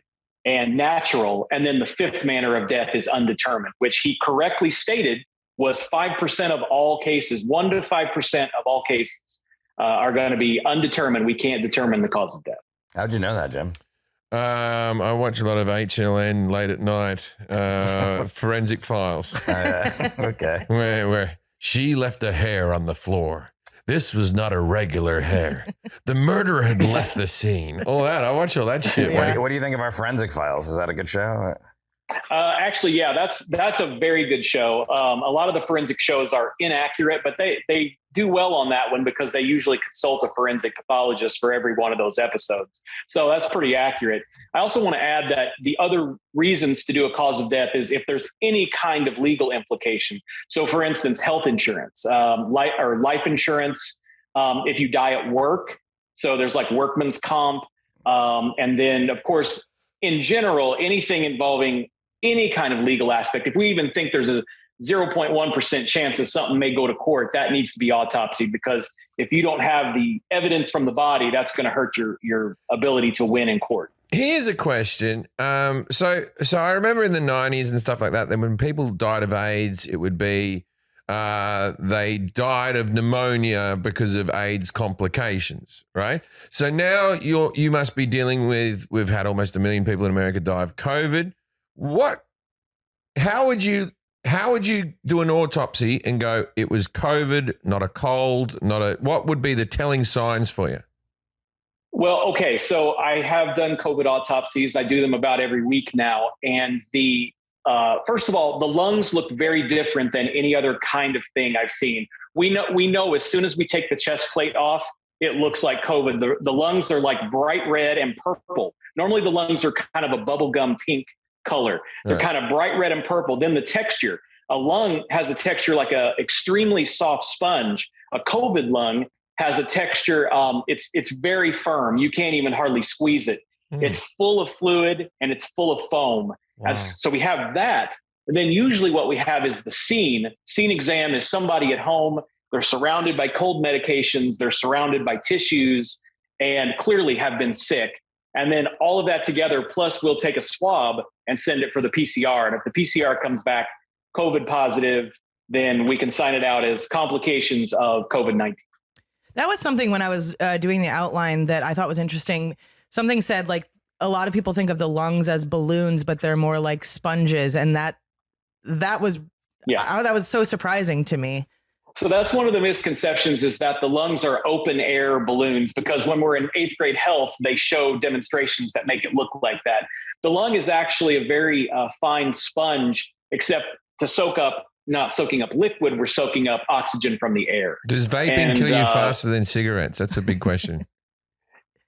and natural. And then the fifth manner of death is undetermined, which he correctly stated was 5% of all cases. 1 to 5% of all cases are going to be undetermined. We can't determine the cause of death. How'd you know that, Jim? I watch a lot of HLN late at night, forensic files. Okay. Where she left a hair on the floor. This was not a regular hair. The murderer had left the scene. All that. I watch all that shit. Yeah. What do you think of our forensic files? Is that a good show? Actually, yeah, that's a very good show. A lot of the forensic shows are inaccurate, but they do well on that one because they usually consult a forensic pathologist for every one of those episodes. So that's pretty accurate. I also want to add that the other reasons to do a cause of death is if there's any kind of legal implication. So, for instance, health insurance, life insurance, if you die at work. So there's like workman's comp. And then, of course, in general, anything involving any kind of legal aspect, if we even think there's a 0.1% chance that something may go to court, that needs to be autopsied, because if you don't have the evidence from the body, that's going to hurt your ability to win in court. Here's a question. So I remember in the 90s and stuff like that, then when people died of AIDS, it would be they died of pneumonia because of AIDS complications, right? So now you must be dealing with, we've had almost 1 million people in America die of COVID. How would you do an autopsy and go, it was COVID, not a cold, what would be the telling signs for you? Well, okay. So I have done COVID autopsies. I do them about every week now. And first of all, the lungs look very different than any other kind of thing I've seen. We know as soon as we take the chest plate off, it looks like COVID. The lungs are like bright red and purple. Normally the lungs are kind of a bubblegum pink color. They're kind of bright red and purple. Then the texture, a lung has a texture like a extremely soft sponge. A COVID lung has a texture. It's very firm. You can't even hardly squeeze it. It's full of fluid and it's full of foam. Wow. So we have that. And then usually what we have is the scene. Scene exam is somebody at home. They're surrounded by cold medications. They're surrounded by tissues and clearly have been sick. And then all of that together, plus we'll take a swab and send it for the PCR. And if the PCR comes back COVID positive, then we can sign it out as complications of COVID-19. That was something when I was doing the outline that I thought was interesting. Something said like a lot of people think of the lungs as balloons, but they're more like sponges. And that was so surprising to me. So that's one of the misconceptions, is that the lungs are open air balloons, because when we're in 8th grade health, they show demonstrations that make it look like that. The lung is actually a very fine sponge, except to not soaking up liquid, we're soaking up oxygen from the air. Does vaping kill you faster than cigarettes? That's a big question.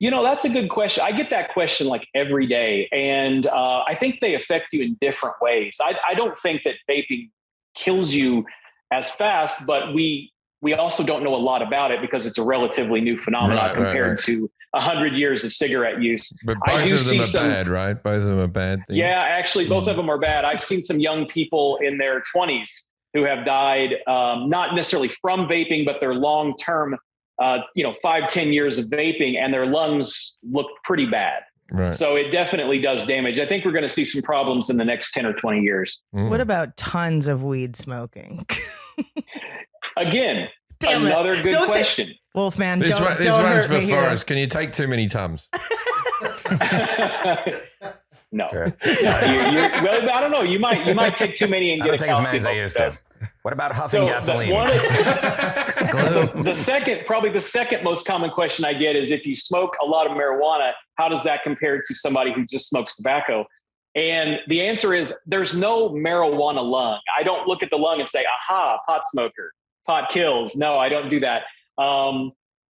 That's a good question. I get that question like every day. And I think they affect you in different ways. I don't think that vaping kills you as fast, but we also don't know a lot about it because it's a relatively new phenomenon compared to 100 years of cigarette use. But both of them are bad, right? Both of them are bad things. Yeah, actually, both of them are bad. I've seen some young people in their 20s who have died, not necessarily from vaping, but their long-term, 5-10 years of vaping, and their lungs look pretty bad. Right. So it definitely does damage. I think we're going to see some problems in the next 10 or 20 years. What about tons of weed smoking? Again, Damn another it. good Don't question. Wolfman, This don't one's hurt for me here. Forrest. Can you take too many Tums? No. Sure. Well, I don't know. You might take too many and I get don't a take as many as I calcium used to. overdose. What about huffing gasoline? The second most common question I get is, if you smoke a lot of marijuana, how does that compare to somebody who just smokes tobacco? And the answer is, there's no marijuana lung. I don't look at the lung and say, aha, pot smoker, pot kills. No, I don't do that.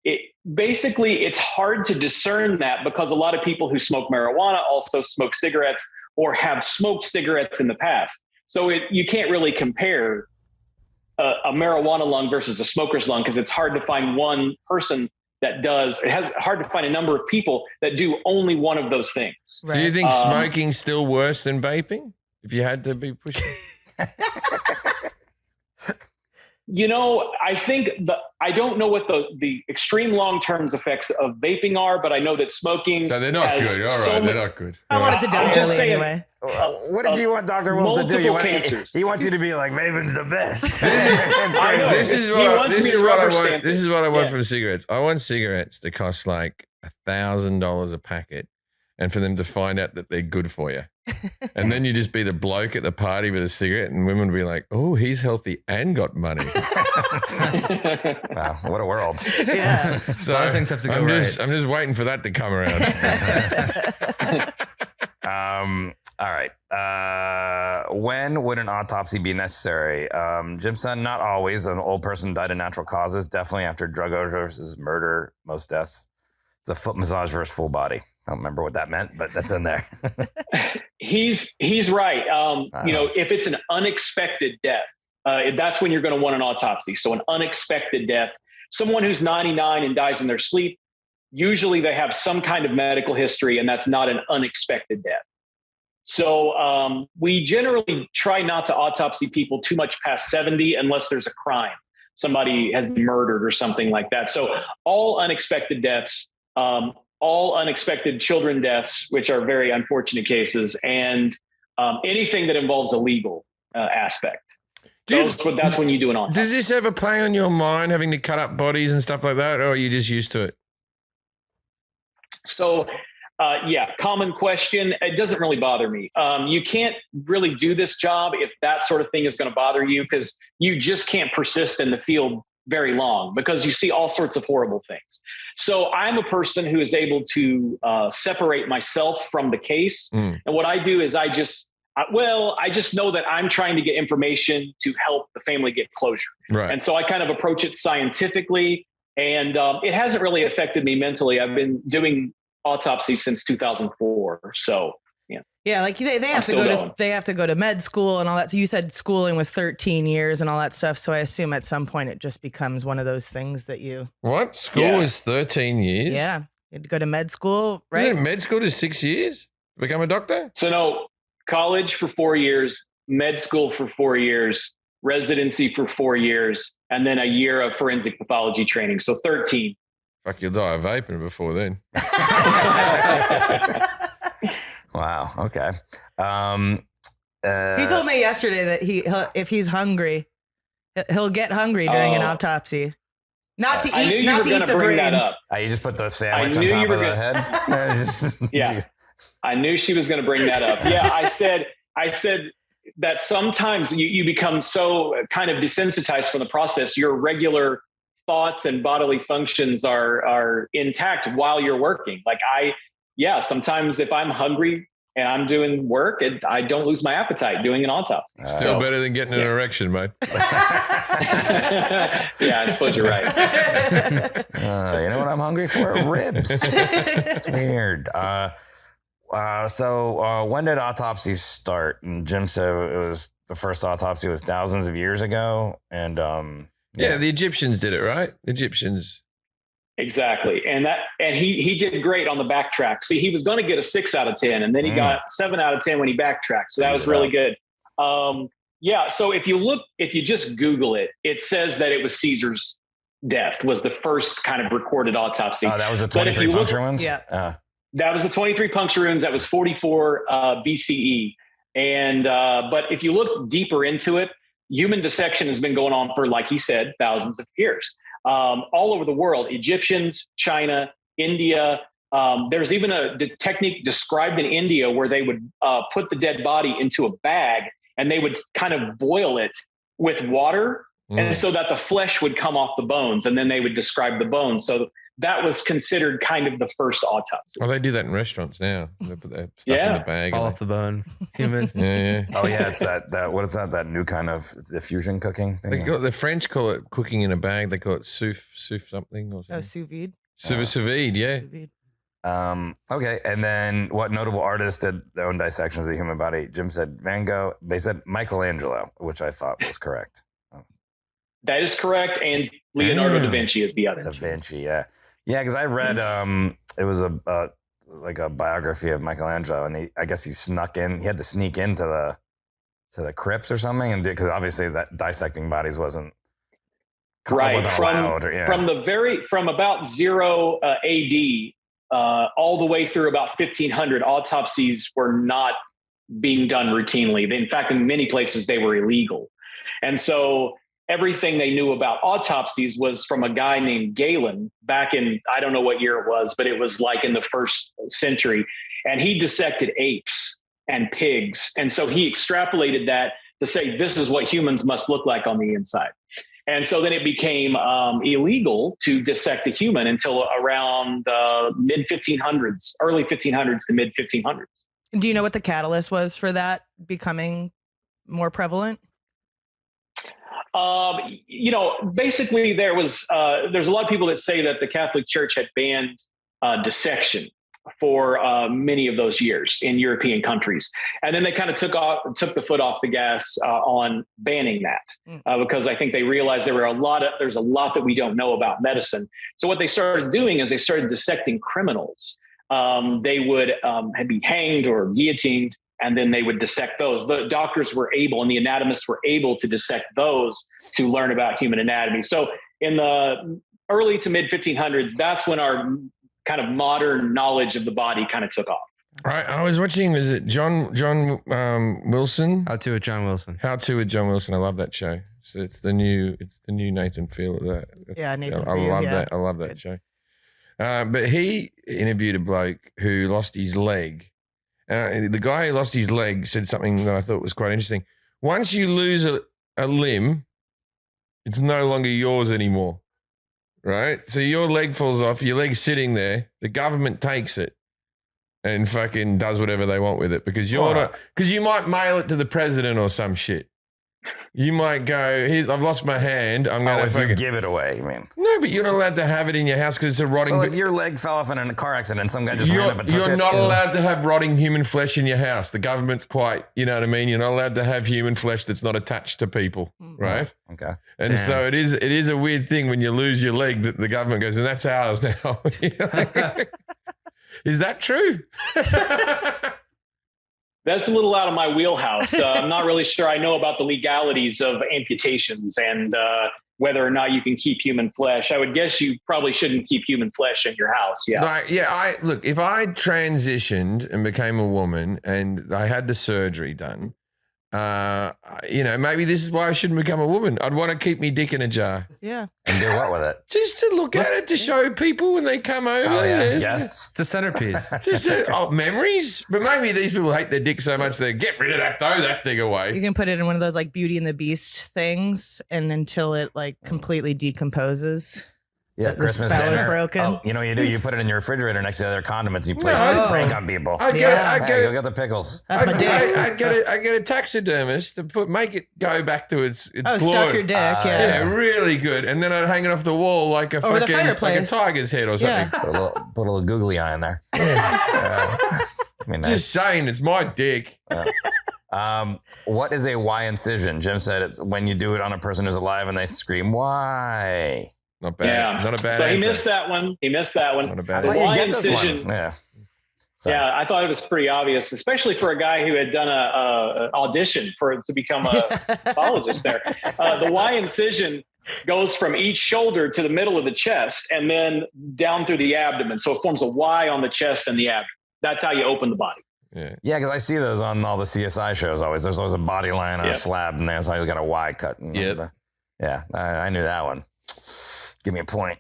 It's hard to discern that, because a lot of people who smoke marijuana also smoke cigarettes or have smoked cigarettes in the past. So you can't really compare a marijuana lung versus a smoker's lung, because it's hard to find one person that does. It's hard to find a number of people that do only one of those things. Right. Do you think smoking's still worse than vaping? If you had to be pushing? I think I don't know what the extreme long-term effects of vaping are, but I know that smoking. So they're not good. All right, they're not good. I wanted to die I'm just early saying, anyway. What did you want Dr. Wolf to do? He wants you to be like, vaping's the best. I know. This is He what wants me to I rubber want. stamp This it. is what I want Yeah. from cigarettes. I want cigarettes that cost like $1,000 a packet, and for them to find out that they're good for you. And then you just be the bloke at the party with a cigarette, and women will be like, "Oh, he's healthy and got money." Wow, what a world. Yeah. So A lot of things have to go I'm right. just waiting for that to come around. All right. When would an autopsy be necessary? Jim said not always. An old person died of natural causes. Definitely after drug overdoses, murder, most deaths. It's a foot massage versus full body. I don't remember what that meant, but that's in there. He's right. If it's an unexpected death, that's when you're going to want an autopsy. So an unexpected death, someone who's 99 and dies in their sleep, usually they have some kind of medical history, and that's not an unexpected death. So we generally try not to autopsy people too much past 70 unless there's a crime. Somebody has been murdered or something like that. So all unexpected deaths, all unexpected children deaths, which are very unfortunate cases, and anything that involves a legal aspect. That's when you do an autopsy. Does this ever play on your mind, having to cut up bodies and stuff like that, or are you just used to it? So, common question. It doesn't really bother me. You can't really do this job if that sort of thing is going to bother you, because you just can't persist in the field very long because you see all sorts of horrible things. So I'm a person who is able to separate myself from the case. And what I do is I just know that I'm trying to get information to help the family get closure. Right. And so I kind of approach it scientifically, and it hasn't really affected me mentally. I've been doing autopsies since 2004. So yeah, like they have to go to med school and all that. So you said schooling was 13 years and all that stuff. So I assume at some point it just becomes one of those things that you. What? School is 13 years? Yeah. You had to go to med school, right? Isn't med school is 6 years? Become a doctor? So no, college for 4 years, med school for 4 years, residency for 4 years, and then a year of forensic pathology training. So 13. Fuck, you'll die of vaping before then. Wow. Okay. He told me yesterday that if he's hungry, he'll get hungry during an autopsy. Not to eat the brains. You just put the sandwich on top of the head. Yeah. I knew she was going to bring that up. Yeah. I said that sometimes you become so kind of desensitized from the process. Your regular thoughts and bodily functions are intact while you're working. Like sometimes if I'm hungry and I'm doing work, I don't lose my appetite doing an autopsy. Still better than getting an erection, mate. Yeah, I suppose you're right. You know what I'm hungry for? Ribs. It's weird. So when did autopsies start? And Jim said the first autopsy was thousands of years ago. And the Egyptians did it, right? The Egyptians. Exactly. And he did great on the backtrack. See, he was going to get a 6 out of 10, and then he got 7 out of 10 when he backtracked. So that was really good. So if you just Google it, it says that it was Caesar's death was the first kind of recorded autopsy. Oh, that was the 23 puncture wounds? Yeah. That was the 23 puncture wounds. That was 44 BCE. And but if you look deeper into it, human dissection has been going on for, like he said, thousands of years. All over the world, Egyptians, China, India. There's even a technique described in India where they would put the dead body into a bag and they would kind of boil it with water. And so that the flesh would come off the bones, and then they would describe the bones. So that was considered kind of the first autopsy. Oh, they do that in restaurants now. They put that stuff in the bag. Fall off the bone. Human. Yeah. Oh yeah, it's that what is that? That new kind of the fusion cooking thing? The French call it cooking in a bag. They call it souffle something or something. Oh, sous vide. Sous vide, yeah. Sous vide. Okay, and then what notable artists did their own dissections of the human body? Jim said Van Gogh. They said Michelangelo, which I thought was correct. That is correct, and Leonardo da Vinci is the other. Da Vinci, yeah, because I read it was a biography of Michelangelo, and I guess he snuck in. He had to sneak into the crypts or something, and because obviously that dissecting bodies wasn't allowed. From about 0 AD all the way through about 1500, autopsies were not being done routinely. In fact, in many places they were illegal, and so everything they knew about autopsies was from a guy named Galen back in, I don't know what year it was, but it was like in the 1st century. And he dissected apes and pigs. And so he extrapolated that to say, this is what humans must look like on the inside. And so then it became illegal to dissect a human until around mid 1500s, early 1500s to mid 1500s. Do you know what the catalyst was for that becoming more prevalent? Basically there's a lot of people that say that the Catholic Church had banned dissection for many of those years in European countries. And then they kind of took the foot off the gas on banning that because I think they realized there's a lot that we don't know about medicine. So what they started doing is they started dissecting criminals. They would be hanged or guillotined, and then they would dissect those. The doctors were able, and the anatomists were able to dissect those to learn about human anatomy. So in the early to mid 1500s, that's when our kind of modern knowledge of the body kind of took off. I was watching, is it John Wilson? How to with John Wilson. How to with John Wilson. I love that show. So it's the new Nathan Fielder. Yeah, Nathan. I love that. I love that show. But he interviewed a bloke who lost his leg. The guy who lost his leg said something that I thought was quite interesting. Once you lose a limb, it's no longer yours anymore, right? So your leg falls off, your leg's sitting there, the government takes it and fucking does whatever they want with it because you might mail it to the president or some shit. You might go, I've lost my hand. I'm going to you give it away, you mean? No, but you're not allowed to have it in your house because it's a rotting. So if your leg fell off in a car accident, some guy just ran up and took it. You're not allowed to have rotting human flesh in your house. The government's quite, you know what I mean? You're not allowed to have human flesh that's not attached to people, right? Okay. And so it is a weird thing when you lose your leg that the government goes, and that's ours now. Is that true? That's a little out of my wheelhouse. I'm not really sure I know about the legalities of amputations and whether or not you can keep human flesh. I would guess you probably shouldn't keep human flesh in your house. Yeah. Look, if I transitioned and became a woman and I had the surgery done, maybe this is why I shouldn't become a woman. I'd want to keep me dick in a jar. Yeah. And do what with it? Just to look at it, to show people when they come over. Oh, yeah. Yes. It's a centerpiece. Just memories. But maybe these people hate their dick so much they get rid of that, throw that thing away. You can put it in one of those like Beauty and the Beast things and until it like completely decomposes. Yeah, the Christmas spell dinner. is broken. Oh, you know what you do? You put it in your refrigerator next to the other condiments. You play prank on people. I Go get the pickles. That's my dick. I get a taxidermist to make it go back to its glory. Stuff your dick. Yeah, really good. And then I'd hang it off the wall like a Over the fucking fireplace. like a tiger's head or something. Put a little googly eye in there. Just saying, it's my dick. What is a Y incision? Jim said it's when you do it on a person who's alive and they scream, why? Not bad. Yeah. Not a bad So answer. he missed that one. Not a bad I answer. thought you Y get this incision. one. Yeah. So. Yeah, I thought it was pretty obvious, especially for a guy who had done a audition to become a pathologist there. The Y incision goes from each shoulder to the middle of the chest and then down through the abdomen. So it forms a Y on the chest and the abdomen. That's how you open the body. Yeah, because I see those on all the CSI shows always. There's always a body line on a slab and there's how you got a Y cut. Yeah, I knew that one. Give me a point.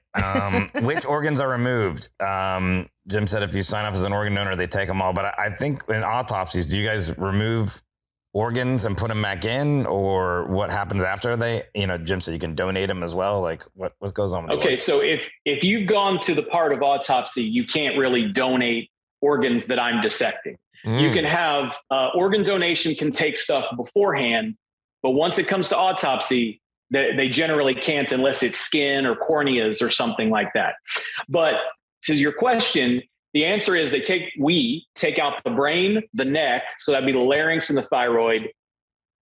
Which organs are removed? Jim said if you sign up as an organ donor, they take them all. But I think in autopsies, do you guys remove organs and put them back in? Or what happens after they, Jim said you can donate them as well. Like what goes on with Okay, so if you've gone to the part of autopsy, you can't really donate organs that I'm dissecting. You can have organ donation can take stuff beforehand, but once it comes to autopsy, they generally can't unless it's skin or corneas or something like that. But to your question, the answer is we take out the brain, the neck, so that'd be the larynx and the thyroid,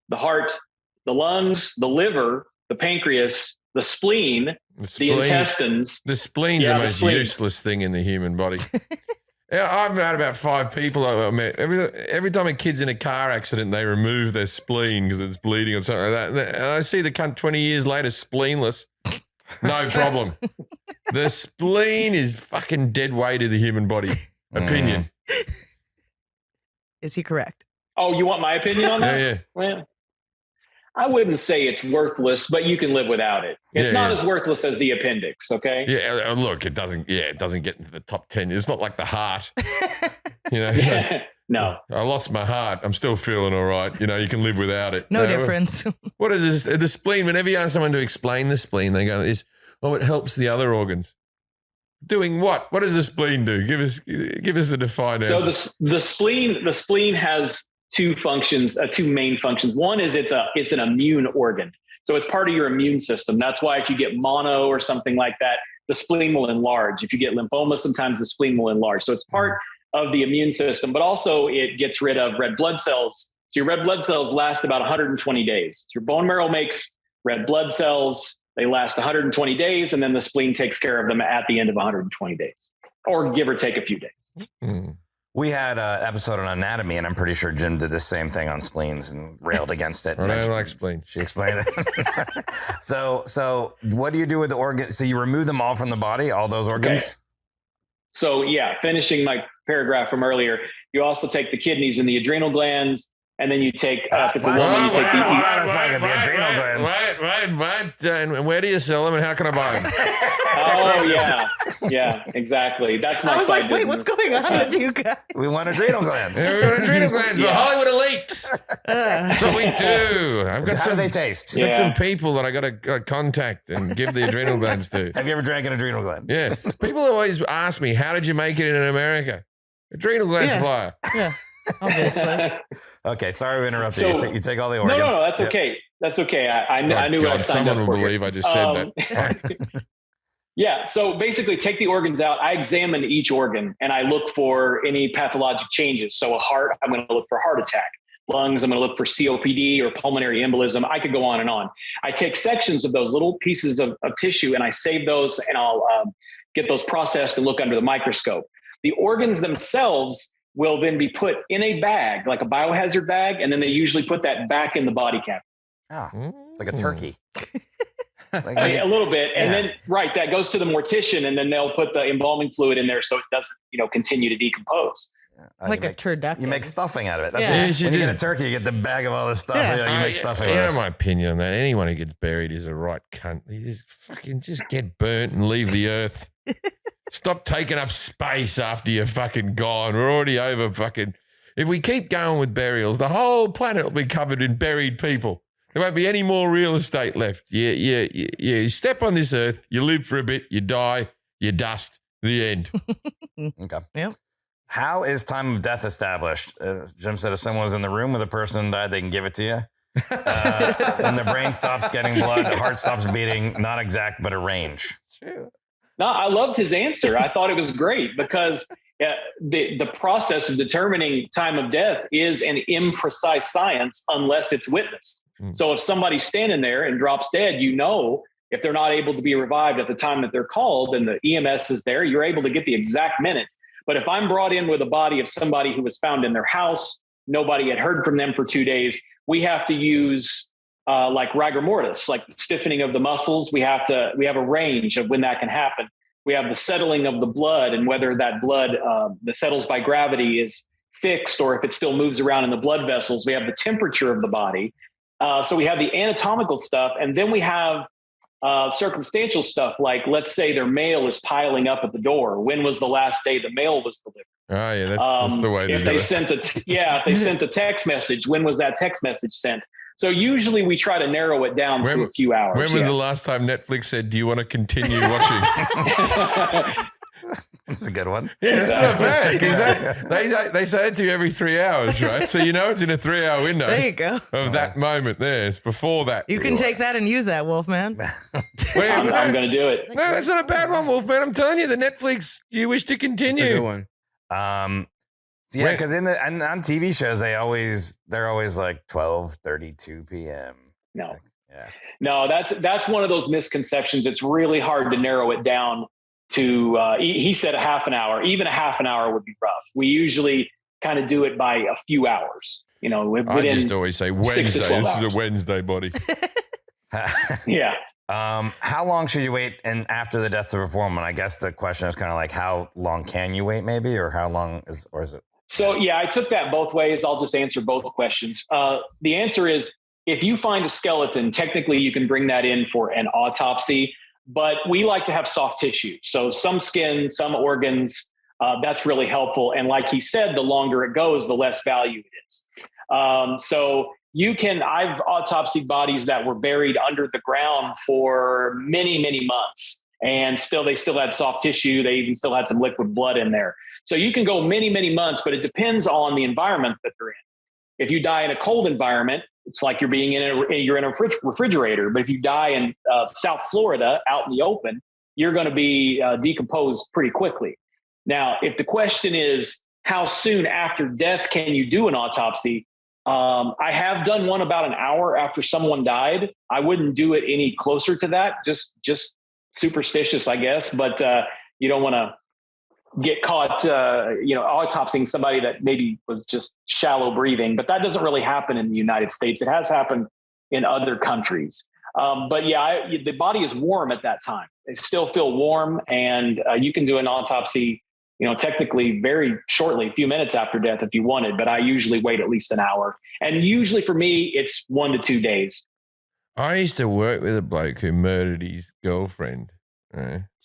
the heart, the lungs, the liver, the pancreas, the spleen, the intestines. The spleen's the most useless thing in the human body. Yeah, I've had about 5 people I met. Every time a kid's in a car accident, they remove their spleen because it's bleeding or something like that. And I see the cunt 20 years later spleenless. No problem. The spleen is fucking dead weight of the human body. Opinion. Is he correct? Oh, you want my opinion on that? Yeah. Well, I wouldn't say it's worthless, but you can live without it. It's not as worthless as the appendix, okay? Yeah, look, it doesn't get into the top 10. It's not like the heart. No. I lost my heart. I'm still feeling all right. You can live without it. No difference. What is this? The spleen, whenever you ask someone to explain the spleen, they go, it helps the other organs. Doing what? What does the spleen do? Give us the defined So answer. the spleen has two functions, two main functions. One is it's an immune organ. So it's part of your immune system. That's why if you get mono or something like that, the spleen will enlarge. If you get lymphoma, sometimes the spleen will enlarge. So it's part of the immune system, but also it gets rid of red blood cells. So your red blood cells last about 120 days. Your bone marrow makes red blood cells. They last 120 days, and then the spleen takes care of them at the end of 120 days, or give or take a few days. We had an episode on anatomy, and I'm pretty sure Jim did the same thing on spleens and railed against it. I don't like spleen. She explained it. So what do you do with the organs? So you remove them all from the body, all those organs? Okay. So finishing my paragraph from earlier, you also take the kidneys and the adrenal glands, and then you take, if it's a woman, you take the adrenal glands. What? And where do you sell them, and how can I buy them? Oh, yeah, exactly. That's my I was side like, wait, business. what's going on with you guys? We want adrenal glands. We want adrenal glands. We're Hollywood elites. That's what we do. I've got How do they taste? I've got some people that I got to contact and give the adrenal glands to. Have you ever drank an adrenal gland? Yeah. People always ask me, how did you make it in America? Adrenal gland supplier. Yeah, obviously. Okay, sorry we interrupted So- you. You take all the organs. No, that's okay. That's okay. I knew what I God, signed someone up will for here. believe I just said that. Yeah. So basically take the organs out. I examine each organ and I look for any pathologic changes. So a heart, I'm going to look for heart attack. Lungs, I'm going to look for COPD or pulmonary embolism. I could go on and on. I take sections of those little pieces of tissue and I save those, and I'll get those processed and look under the microscope. The organs themselves will then be put in a bag, like a biohazard bag. And then they usually put that back in the body cavity. Oh, it's like a turkey. Like A little bit. And then, that goes to the mortician, and then they'll put the embalming fluid in there so it doesn't, continue to decompose. Like a turducken. You make stuffing out of it. That's Yeah. what, when you get a turkey, you get the bag of all this stuff. Yeah. You make stuffing You with know it. my opinion on that. Anyone who gets buried is a right cunt. You just get burnt and leave the earth. Stop taking up space after you're fucking gone. We're already over fucking. If we keep going with burials, the whole planet will be covered in buried people. There won't be any more real estate left. You step on this earth, you live for a bit, you die, you dust. The end. Okay. Yep. How is time of death established? Jim said if someone was in the room with a person died, they can give it to you. When the brain stops getting blood, the heart stops beating, not exact, but a range. True. No, I loved his answer. I thought it was great because the process of determining time of death is an imprecise science unless it's witnessed. So if somebody's standing there and drops dead, if they're not able to be revived at the time that they're called and the EMS is there, you're able to get the exact minute. But if I'm brought in with a body of somebody who was found in their house, nobody had heard from them for 2 days, we have to use like rigor mortis, like stiffening of the muscles. We have a range of when that can happen. We have the settling of the blood and whether that blood that settles by gravity is fixed or if it still moves around in the blood vessels. We have the temperature of the body. So we have the anatomical stuff, and then we have circumstantial stuff like, let's say their mail is piling up at the door. When was the last day the mail was delivered? Oh yeah, that's the way to if do they it. if they sent a text message, when was that text message sent? So usually we try to narrow it down to a few hours. When was the last time Netflix said, "Do you want to continue watching?" That's a good one. Yeah, that's not bad. 'Cause they say it to you every 3 hours, right? So it's in a 3-hour window. There you go. Of that moment there. It's before that. You can take that and use that, Wolfman. I'm going to do it. No, that's not a bad one, Wolfman. I'm telling you, the Netflix, you wish to That's a continue. good one. So yeah, because on TV shows, they're always like 12:32 p.m. No. Yeah. No, that's one of those misconceptions. It's really hard to narrow it down to, he said a half an hour. Even a half an hour would be rough. We usually kind of do it by a few hours. I just always say 6 to Wednesday. 12 This is a hours. Wednesday, buddy. Yeah. How long should you wait after the death to perform? And I guess the question is kind of like, how long can you wait maybe, or how long is it? So yeah, I took that both ways. I'll just answer both questions. The answer is, if you find a skeleton, technically you can bring that in for an autopsy, but we like to have soft tissue. So some skin, some organs, that's really helpful. And like he said, the longer it goes, the less value it is. So I've autopsied bodies that were buried under the ground for many, many months. and they still had soft tissue. They even still had some liquid blood in there. So you can go many, many months, but it depends on the environment that they're in. If you die in a cold environment, it's like you're in a refrigerator. But if you die in South Florida out in the open, you're going to be decomposed pretty quickly. Now, if the question is how soon after death can you do an autopsy, I have done one about an hour after someone died. I wouldn't do it any closer to that. Just superstitious, I guess. But you don't want to get caught, autopsying somebody that maybe was just shallow breathing. But that doesn't really happen in the United States. It has happened in other countries. But yeah, the body is warm at that time. They still feel warm, and you can do an autopsy, technically very shortly, a few minutes after death if you wanted, but I usually wait at least an hour. And usually for me, it's 1 to 2 days. I used to work with a bloke who murdered his girlfriend.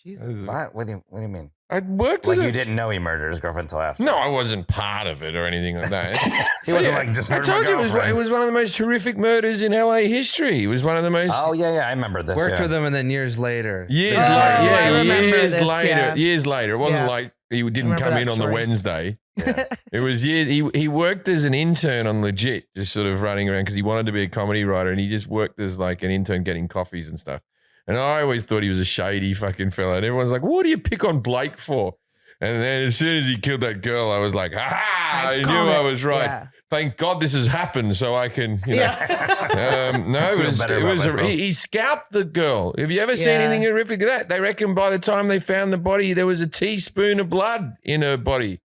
Jesus. What do you mean? I worked Like with you didn't know he murdered his girlfriend until after? No, I wasn't part of it or anything like that. He wasn't like just I murdered my told you girlfriend. it was one of the most horrific murders in LA history. It was one of the most. Oh yeah, I remember this. Worked with him, and then years later. Years Oh, I later. remember Years this, later. yeah. Years later. It wasn't Yeah. like he didn't Remember come that in on the story. Wednesday. Yeah. It was years. He worked as an intern on Legit, just sort of running around because he wanted to be a comedy writer, and he just worked as like an intern getting coffees and stuff. And I always thought he was a shady fucking fella. And everyone's like, "What do you pick on Blake for?" And then as soon as he killed that girl, I was like, "Aha! I knew I was right. Yeah. Thank God this has happened, so I can, No, I feel better about myself. he scalped the girl. Have you ever seen Yeah. anything horrific like that? They reckon by the time they found the body, there was a teaspoon of blood in her body.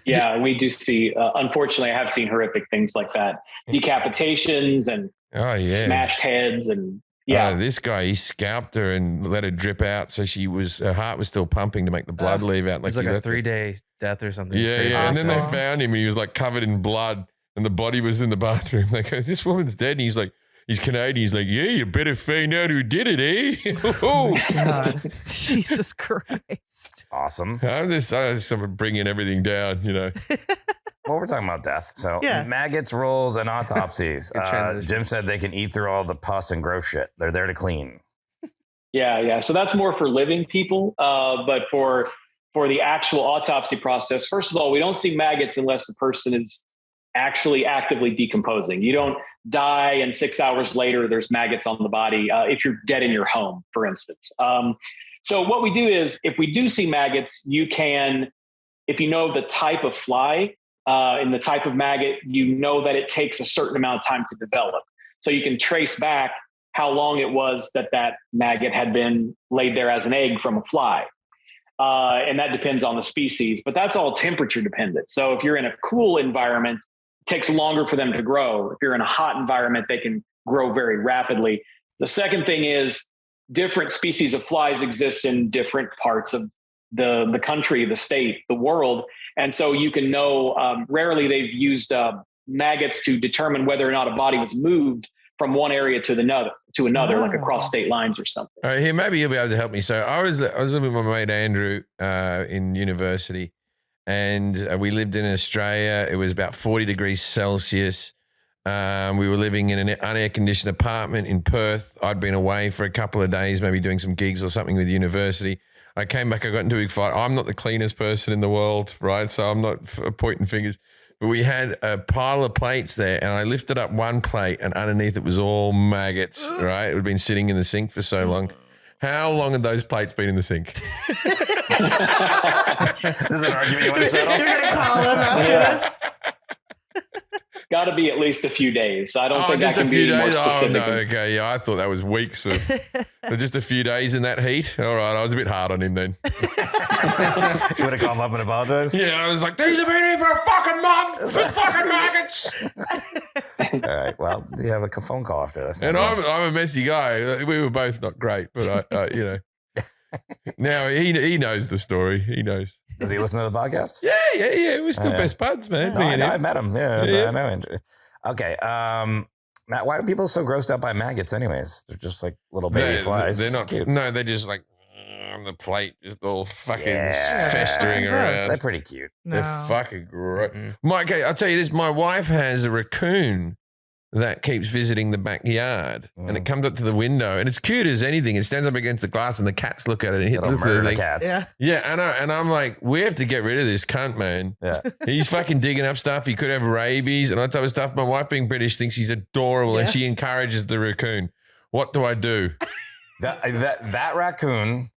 Yeah, we do see, unfortunately, I have seen horrific things like that. Decapitations and Oh yeah, smashed heads and This guy, he scalped her and let her drip out, so her heart was still pumping to make the blood leave out. It was like he a left her. 3-day death or something. Yeah, crazy. yeah. And then they Awful. found him and he was like covered in blood and the body was in the bathroom. They go, "This woman's dead." And he's like, he's Canadian. He's like, "Yeah, you better find out who did it, eh?" Oh, God. Jesus Christ. Awesome. I'm just bringing everything down, Well, we're talking about death. So Yeah. maggots, rolls, and autopsies. Good transition. Jim said they can eat through all the pus and gross shit. They're there to clean. Yeah. So that's more for living people. But for the actual autopsy process, first of all, we don't see maggots unless the person is actually actively decomposing. You don't die and 6 hours later there's maggots on the body if you're dead in your home, for instance. So what we do is if we do see maggots, you can, if you know the type of fly and the type of maggot, you know that it takes a certain amount of time to develop. So you can trace back how long it was that maggot had been laid there as an egg from a fly. And that depends on the species, but that's all temperature dependent. So if you're in a cool environment, it takes longer for them to grow. If you're in a hot environment, they can grow very rapidly. The second thing is different species of flies exist in different parts of the country, the state, the world. And so you can know, rarely they've used maggots to determine whether or not a body was moved from one area to another, like across state lines or something. All right, here, maybe you'll be able to help me. So I was living with my mate Andrew in university, and we lived in Australia. It was about 40 degrees Celsius. We were living in an unair-conditioned apartment in Perth. I'd been away for a couple of days, maybe doing some gigs or something with university. I came back, I got into a big fight. I'm not the cleanest person in the world, right? So I'm not pointing fingers. But we had a pile of plates there, and I lifted up one plate, and underneath it was all maggots, right? It had been sitting in the sink for so long. How long had those plates been in the sink? This is an argument you want to settle? You're going to call him after this? Got to be at least a few days. I don't think I just can a few be more days. Oh, specific. no, okay, yeah, I thought that was weeks of, so just a few days in that heat. All right, I was a bit hard on him then. You want to call him up and apologize? Yeah, I was like, these have been here for a fucking month. The fucking maggots. All right. Well, you have a phone call after this. And I'm a messy guy. We were both not great, but now he knows the story. He knows. Does he listen to the podcast? Yeah. We're still best buds, man. No, Me I and know. him. I met him. Yeah, Yeah. I know Andrew. Okay. Matt, why are people so grossed out by maggots anyways? They're just like little baby flies. They're not. Cute. No, they're just like on the plate, just all fucking Yeah. festering Gross. around. They're pretty cute. They're No. fucking gross. Mm-mm. Mike, okay, I'll tell you this. My wife has a raccoon that keeps visiting the backyard, and it comes up to the window, and it's cute as anything. It stands up against the glass, and the cats look at it, and it It'll looks at murder the the thing. cats. Yeah. Yeah, and I'm like, we have to get rid of this cunt, man. Yeah. He's fucking digging up stuff. He could have rabies and all that type of stuff. My wife, being British, thinks he's adorable, and she encourages the raccoon. What do I do? That raccoon,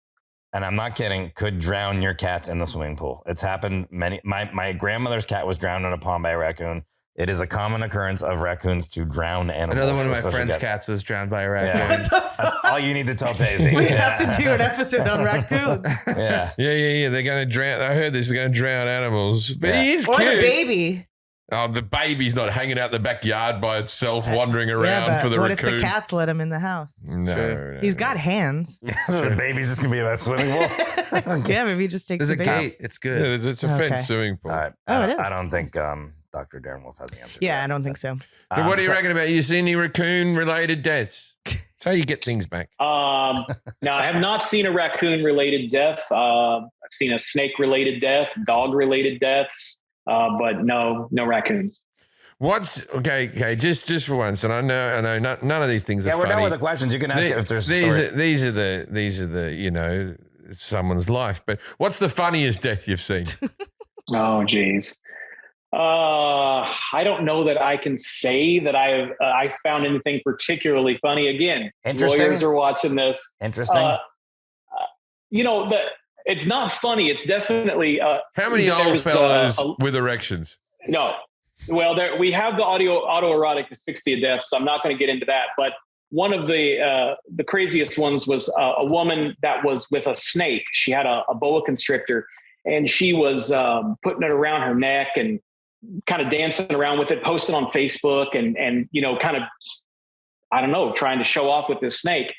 and I'm not kidding, could drown your cats in the swimming pool. It's happened my grandmother's cat was drowned in a pond by a raccoon. It is a common occurrence of raccoons to drown animals. Another one of my especially friend's cats. cats was drowned by a raccoon. Yeah. That's all you need to tell Daisy. We have to do an episode on raccoons. Yeah. Yeah. They're going to drown. I heard this. They're going to drown animals. But he is Or cute. the baby. Oh, the baby's not hanging out the backyard by itself, wandering around but for the what raccoon. if the cats let him in the house? No. He's got hands. The baby's just going to be in that swimming pool. Yeah, maybe he just takes There's a the baby. gate. It's good. Yeah, it's a Okay. fenced swimming pool. All right. Oh, it is. I don't think Dr. Darren Wolf has the answer. Yeah, I don't think so. But what do you reckon about you see any raccoon-related deaths? That's how you get things back. No, I have not seen a raccoon-related death. I've seen a snake-related death, dog-related deaths, but no raccoons. What's okay? Just for once, and I know, none of these things are Yeah, we're funny. done with the questions. You can ask if there's a these story. these are the someone's life. But what's the funniest death you've seen? Oh, geez. I don't know that I can say that I found anything particularly funny. Again, Interesting. lawyers are watching this. Interesting. It's not funny. It's definitely. How many old there's, fellas with erections? No. Well, we have the autoerotic asphyxia death, so I'm not going to get into that. But one of the craziest ones was a woman that was with a snake. She had a boa constrictor, and she was putting it around her neck and kind of dancing around with it, posting on Facebook, and kind of just, I don't know, trying to show off with this snake.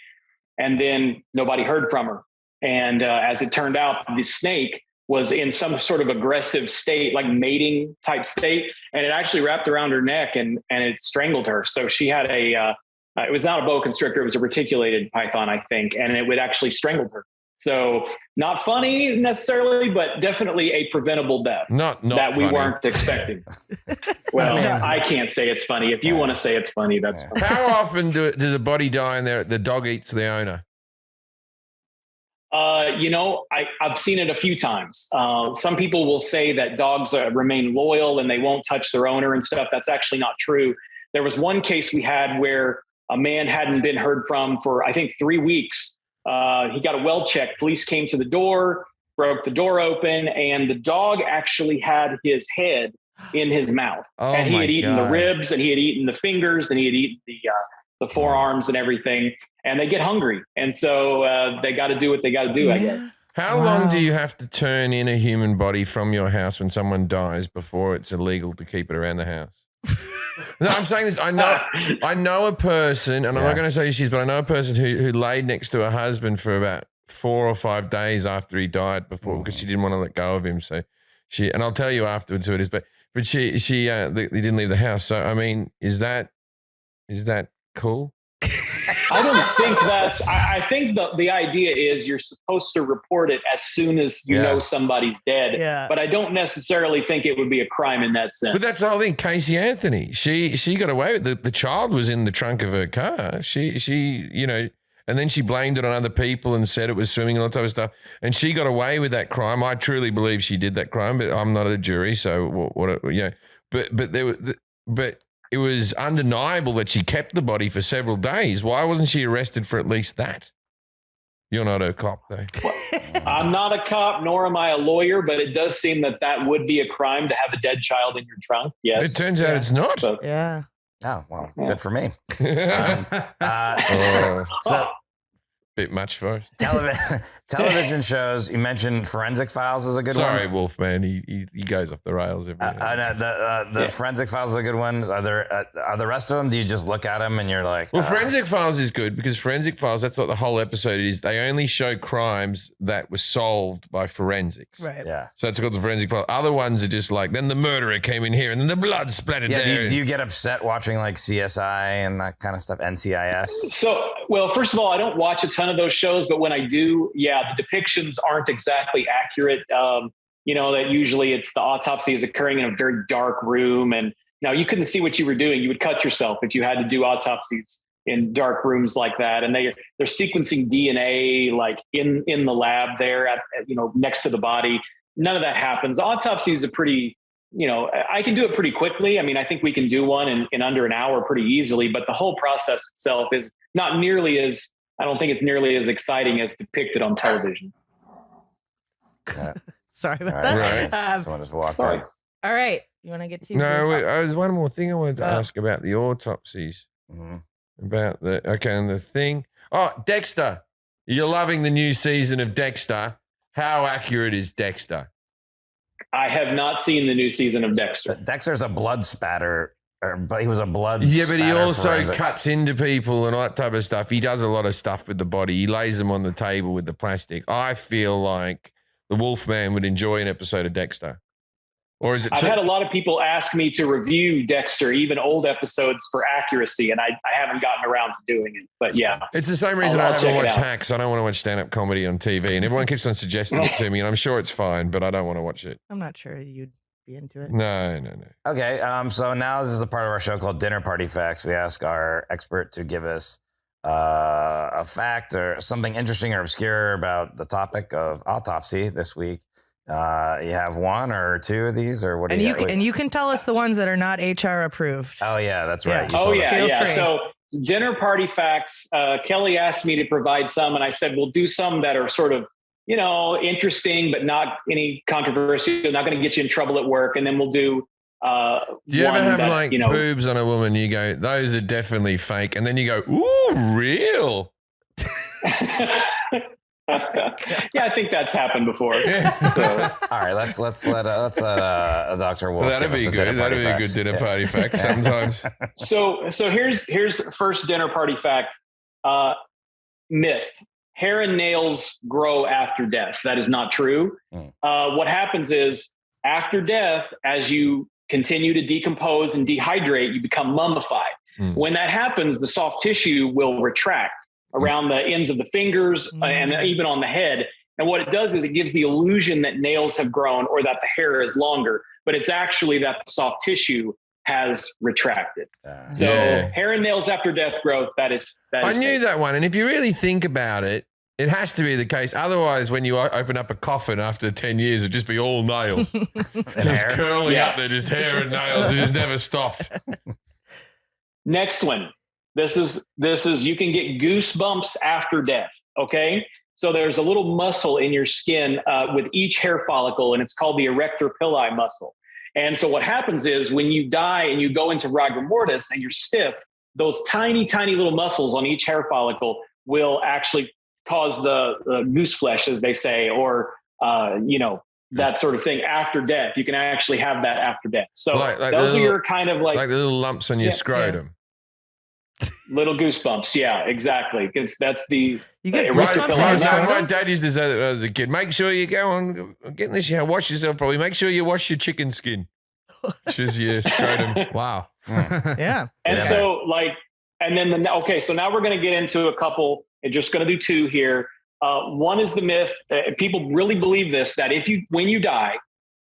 And then nobody heard from her. And as it turned out, the snake was in some sort of aggressive state, like mating type state. And it actually wrapped around her neck and it strangled her. So she had it was not a boa constrictor. It was a reticulated python, I think. And it would actually strangle her. So not funny necessarily, but definitely a preventable death. Not that we funny. weren't expecting. Well, I can't say it's funny. If you want to say it's funny, that's fine. How often does a body die and the dog eats the owner? I've seen it a few times. Some people will say that dogs remain loyal and they won't touch their owner and stuff. That's actually not true. There was one case we had where a man hadn't been heard from for, I think, 3 weeks. He got a well check. Police came to the door, broke the door open, and the dog actually had his head in his mouth. Oh, and he my had eaten God. the ribs, and he had eaten the fingers, and he had eaten the forearms and everything. And they get hungry. And so they got to do what they got to do, I guess. How long do you have to turn in a human body from your house when someone dies before it's illegal to keep it around the house? No, I'm saying this. I know a person, and I'm not going to say she's, but I know a person who laid next to her husband for about 4 or 5 days after he died because she didn't want to let go of him. So and I'll tell you afterwards who it is, but she they didn't leave the house. So I mean, is that cool? I don't think I think the idea is you're supposed to report it as soon as you know somebody's dead. Yeah. But I don't necessarily think it would be a crime in that sense. But that's the whole thing. Casey Anthony, she got away with it. The child was in the trunk of her car. She and then she blamed it on other people and said it was swimming and all that type of stuff. And she got away with that crime. I truly believe she did that crime, but I'm not a jury, so But it was undeniable that she kept the body for several days. Why wasn't she arrested for at least that? You're not a cop, though. I'm not a cop, nor am I a lawyer, but it does seem that would be a crime to have a dead child in your trunk. Yes. It turns out it's not. So, Yeah. Oh, well, good for me. Oh, So bit much for us. television shows, you mentioned Forensic Files is a good Sorry, one. Wolfman. He goes off the rails every day. I know the Forensic Files is a good one. Are the rest of them? Do you just look at them and you're like, Well, Forensic Files is good because Forensic Files, that's what the whole episode is. They only show crimes that were solved by forensics. Right. yeah. So it's called the Forensic Files. Other ones are just like, then the murderer came in here and then the blood splattered Yeah, there. do you get upset watching like CSI and that kind of stuff, NCIS? So, well, first of all, I don't watch a ton of those shows, but when I do, the depictions aren't exactly accurate. That usually it's the autopsy is occurring in a very dark room and Now, you couldn't see what you were doing. You would cut yourself if you had to do autopsies in dark rooms like that. And they're sequencing DNA like in the lab there at next to the body. None of that happens. Autopsy is a pretty, I can do it pretty quickly. I mean, I think we can do one in under an hour pretty easily, but the whole process itself is not nearly as, I don't think it's nearly as exciting as depicted on television. Sorry about that. Right. Someone just walked Sorry. in. All right. You want to get to? No, there's one more thing I wanted to ask about the autopsies. Mhm. About and the thing. Oh, Dexter. You're loving the new season of Dexter. How accurate is Dexter? I have not seen the new season of Dexter. Dexter's a blood spatter, but he was a blood. Yeah, but he spatter also forensic. cuts into people and all that type of stuff. He does a lot of stuff with the body. He lays them on the table with the plastic. I feel like the Wolfman would enjoy an episode of Dexter. Or is it? I've had a lot of people ask me to review Dexter, even old episodes, for accuracy, and I haven't gotten around to doing it. But yeah, It's the same reason I'll I haven't check it watched out. Hacks. I don't want to watch stand-up comedy on TV, and everyone keeps on suggesting it to me, and I'm sure it's fine, but I don't want to watch it. I'm not sure you'd be into it. No. Okay, so now this is a part of our show called Dinner Party Facts. We ask our expert to give us a fact or something interesting or obscure about the topic of autopsy this week. You have one or two of these, or what? And do you got? can, tell us the ones that are not HR approved. Oh yeah, that's right. Yeah. You told us. Feel free. So dinner party facts. Kelly asked me to provide some, and I said we'll do some that are sort of interesting, but not any controversy. Not going to get you in trouble at work, and then we'll do. Do you ever have that, like boobs on a woman? You go, those are definitely fake, and then you go, ooh, real. Yeah, I think that's happened before. So, All right, let's let Dr. Wolf. That'd give us be a good. dinner party That'd be a facts. good dinner Yeah. party fact sometimes. so here's first dinner party fact. Myth: hair and nails grow after death. That is not true. What happens is after death, as you continue to decompose and dehydrate, you become mummified. When that happens, the soft tissue will retract around the ends of the fingers and even on the head. And what it does is it gives the illusion that nails have grown or that the hair is longer, but it's actually that the soft tissue has retracted. So hair and nails after death growth, that is I knew fake. that one. And if you really think about it, it has to be the case. Otherwise, when you open up a coffin after 10 years, it'd just be all nails. Just hair? curling up there, just hair and nails. It just never stopped. Next one. This is you can get goosebumps after death. Okay. So there's a little muscle in your skin with each hair follicle, and it's called the erector pili muscle. And so what happens is when you die and you go into rigor mortis and you're stiff, those tiny, tiny little muscles on each hair follicle will actually cause the goose flesh, as they say, or, that sort of thing after death. You can actually have that after death. So Like those are your kind of like the little lumps on your scrotum. little goosebumps. Yeah, exactly. That's the You get erector goosebumps pili on your muscle. scrotum? My dad used to say that when I was a kid. Make sure you go on, get in the shower, wash yourself probably. Make sure you wash your chicken skin, which is your scrotum. Wow. Yeah. And so so now we're going to get into a couple, and just going to do two here. One is the myth. People really believe this, that when you die,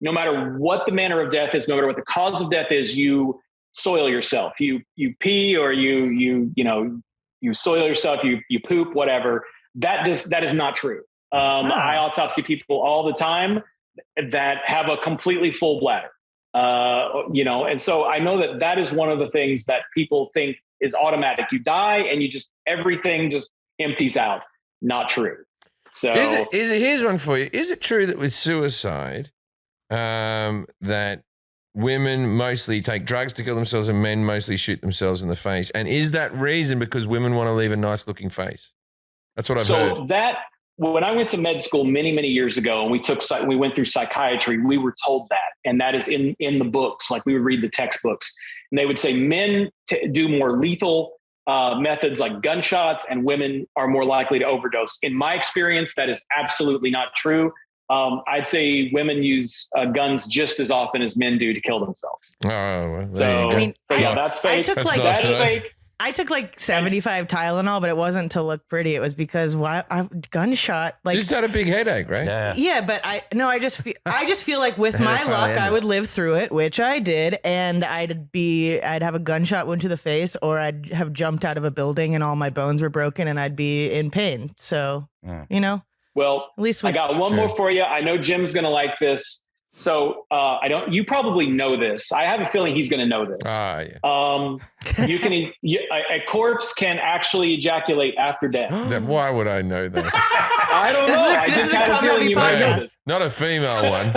no matter what the manner of death is, no matter what the cause of death is, you soil yourself. You pee, or you soil yourself, you poop, whatever. That is not true. I autopsy people all the time that have a completely full bladder. And so I know that is one of the things that people think is automatic. You die and everything just empties out. Not true. So Is it, here's one for you. Is it true that with suicide, that women mostly take drugs to kill themselves and men mostly shoot themselves in the face? And is that reason because women want to leave a nice looking face? That's what I've heard. When I went to med school many, many years ago, and we went through psychiatry, we were told that, and that is in the books. Like we would read the textbooks, and they would say men do more lethal methods like gunshots, and women are more likely to overdose. In my experience, that is absolutely not true. I'd say women use guns just as often as men do to kill themselves. Oh, well, there So, you go. I mean, that's fake. I took That's like nice, That's though. fake. I took like 75 Tylenol, but it wasn't to look pretty. It was because gunshot. Like, You just had a big headache, right? Yeah, but I just feel like with my luck, I would live through it, which I did, and I'd have a gunshot wound to the face, or I'd have jumped out of a building and all my bones were broken, and I'd be in pain. So, Well, at least I got one more for you. I know Jim's going to like this. So you probably know this. I have a feeling he's going to know this. A corpse can actually ejaculate after death. Why would I know that? I don't know. This is a comedy podcast. Not a female one.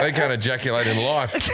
they can't ejaculate in life.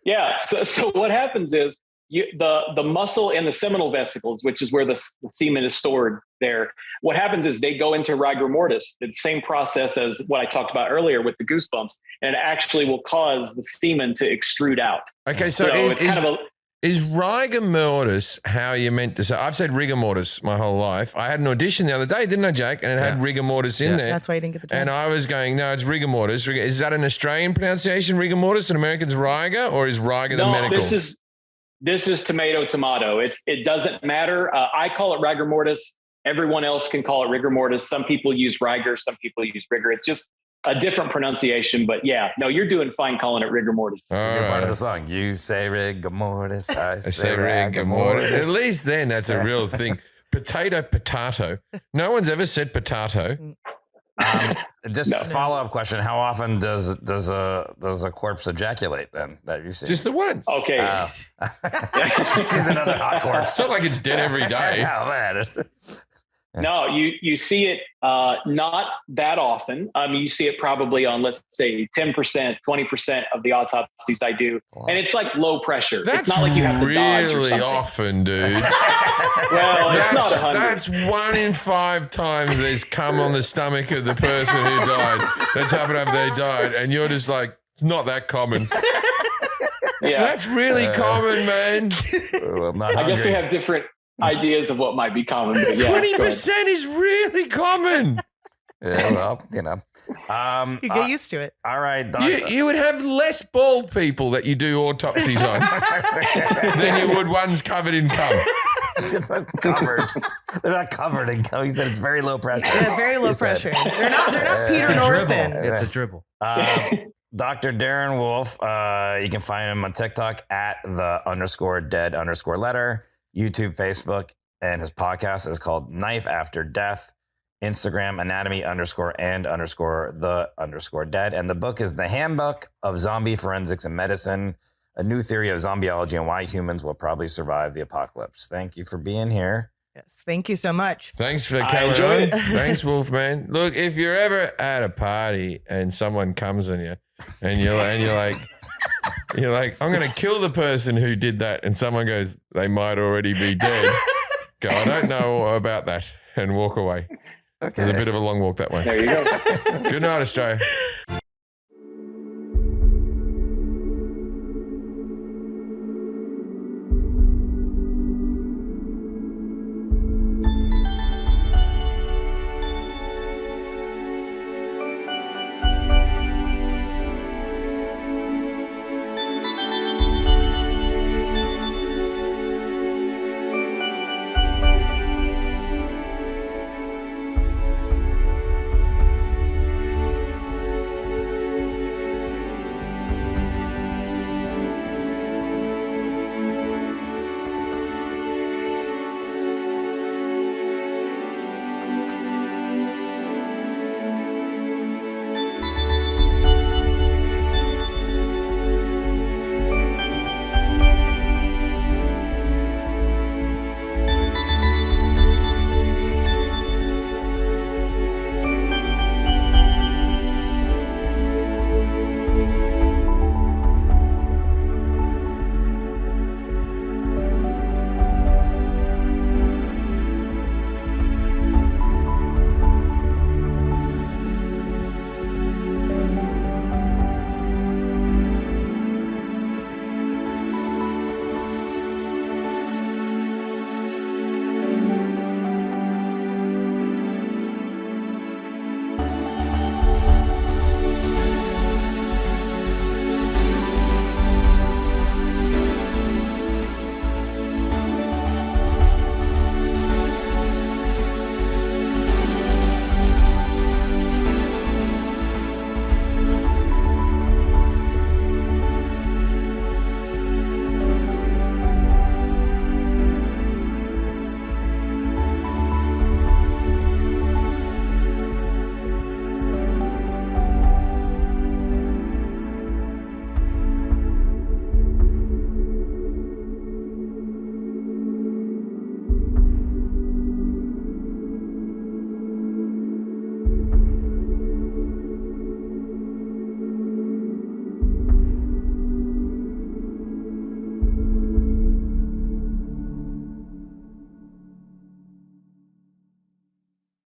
Yeah. So what happens is the muscle in the seminal vesicles, which is where the semen is stored there. What happens is they go into rigor mortis, the same process as what I talked about earlier with the goosebumps, and it actually will cause the semen to extrude out. Okay, so is rigor mortis how you're meant to say? I've said rigor mortis my whole life. I had an audition the other day, didn't I, Jake? And it had rigor mortis in there. That's why you didn't get the job. And I was going, no, it's rigor mortis. Is that an Australian pronunciation, rigor mortis, and American's rigor, or is rigor the medical? This is tomato. It doesn't matter. I call it rigor mortis. Everyone else can call it rigor mortis. Some people use rigor. Some people use rigor. It's just a different pronunciation. But yeah, no, you're doing fine calling it rigor mortis. Good part of the song. You say rigor mortis. I say rigor mortis. At least then that's a real thing. Potato. No one's ever said potato. Just a follow-up question: how often does a corpse ejaculate? Then that you see, just the one. Okay, she's another hot corpse. It's not like it's dead every day. Oh man. No, you see it not that often. You see it probably on, let's say, 10%, 20% of the autopsies I do. And it's like low pressure. That's it's not like you have to dodge or really something. often, dude. Well, it's not 100. That's 1 in 5 times there's cum on the stomach of the person who died. That's happened after they died. And you're just like, it's not that common. Yeah. That's really common, man. Well, I guess we have different ideas of what might be common. 20% is really common. Yeah, well, you get used to it. All right, you would have less bald people that you do autopsies on than you would ones covered in cum. It's not covered. They're not covered in cum. He said it's very low pressure. Yeah, it's very low pressure. They're not Peter Northen. It's a dribble. Dr. Darren Wolf, you can find him on TikTok at _dead_letter, YouTube, Facebook, and his podcast is called Knife After Death. Instagram, anatomy_and_the_dead. And the book is The Handbook of Zombie Forensics and Medicine, a new theory of zombieology and why humans will probably survive the apocalypse. Thank you for being here. Yes, thank you so much. Thanks for coming on. Thanks, Wolfman. Look, if you're ever at a party and someone comes on you and you're like, I'm going to kill the person who did that, and someone goes, they might already be dead. Go, I don't know about that, and walk away. Okay. There's a bit of a long walk that way. There you go. Good night, Australia.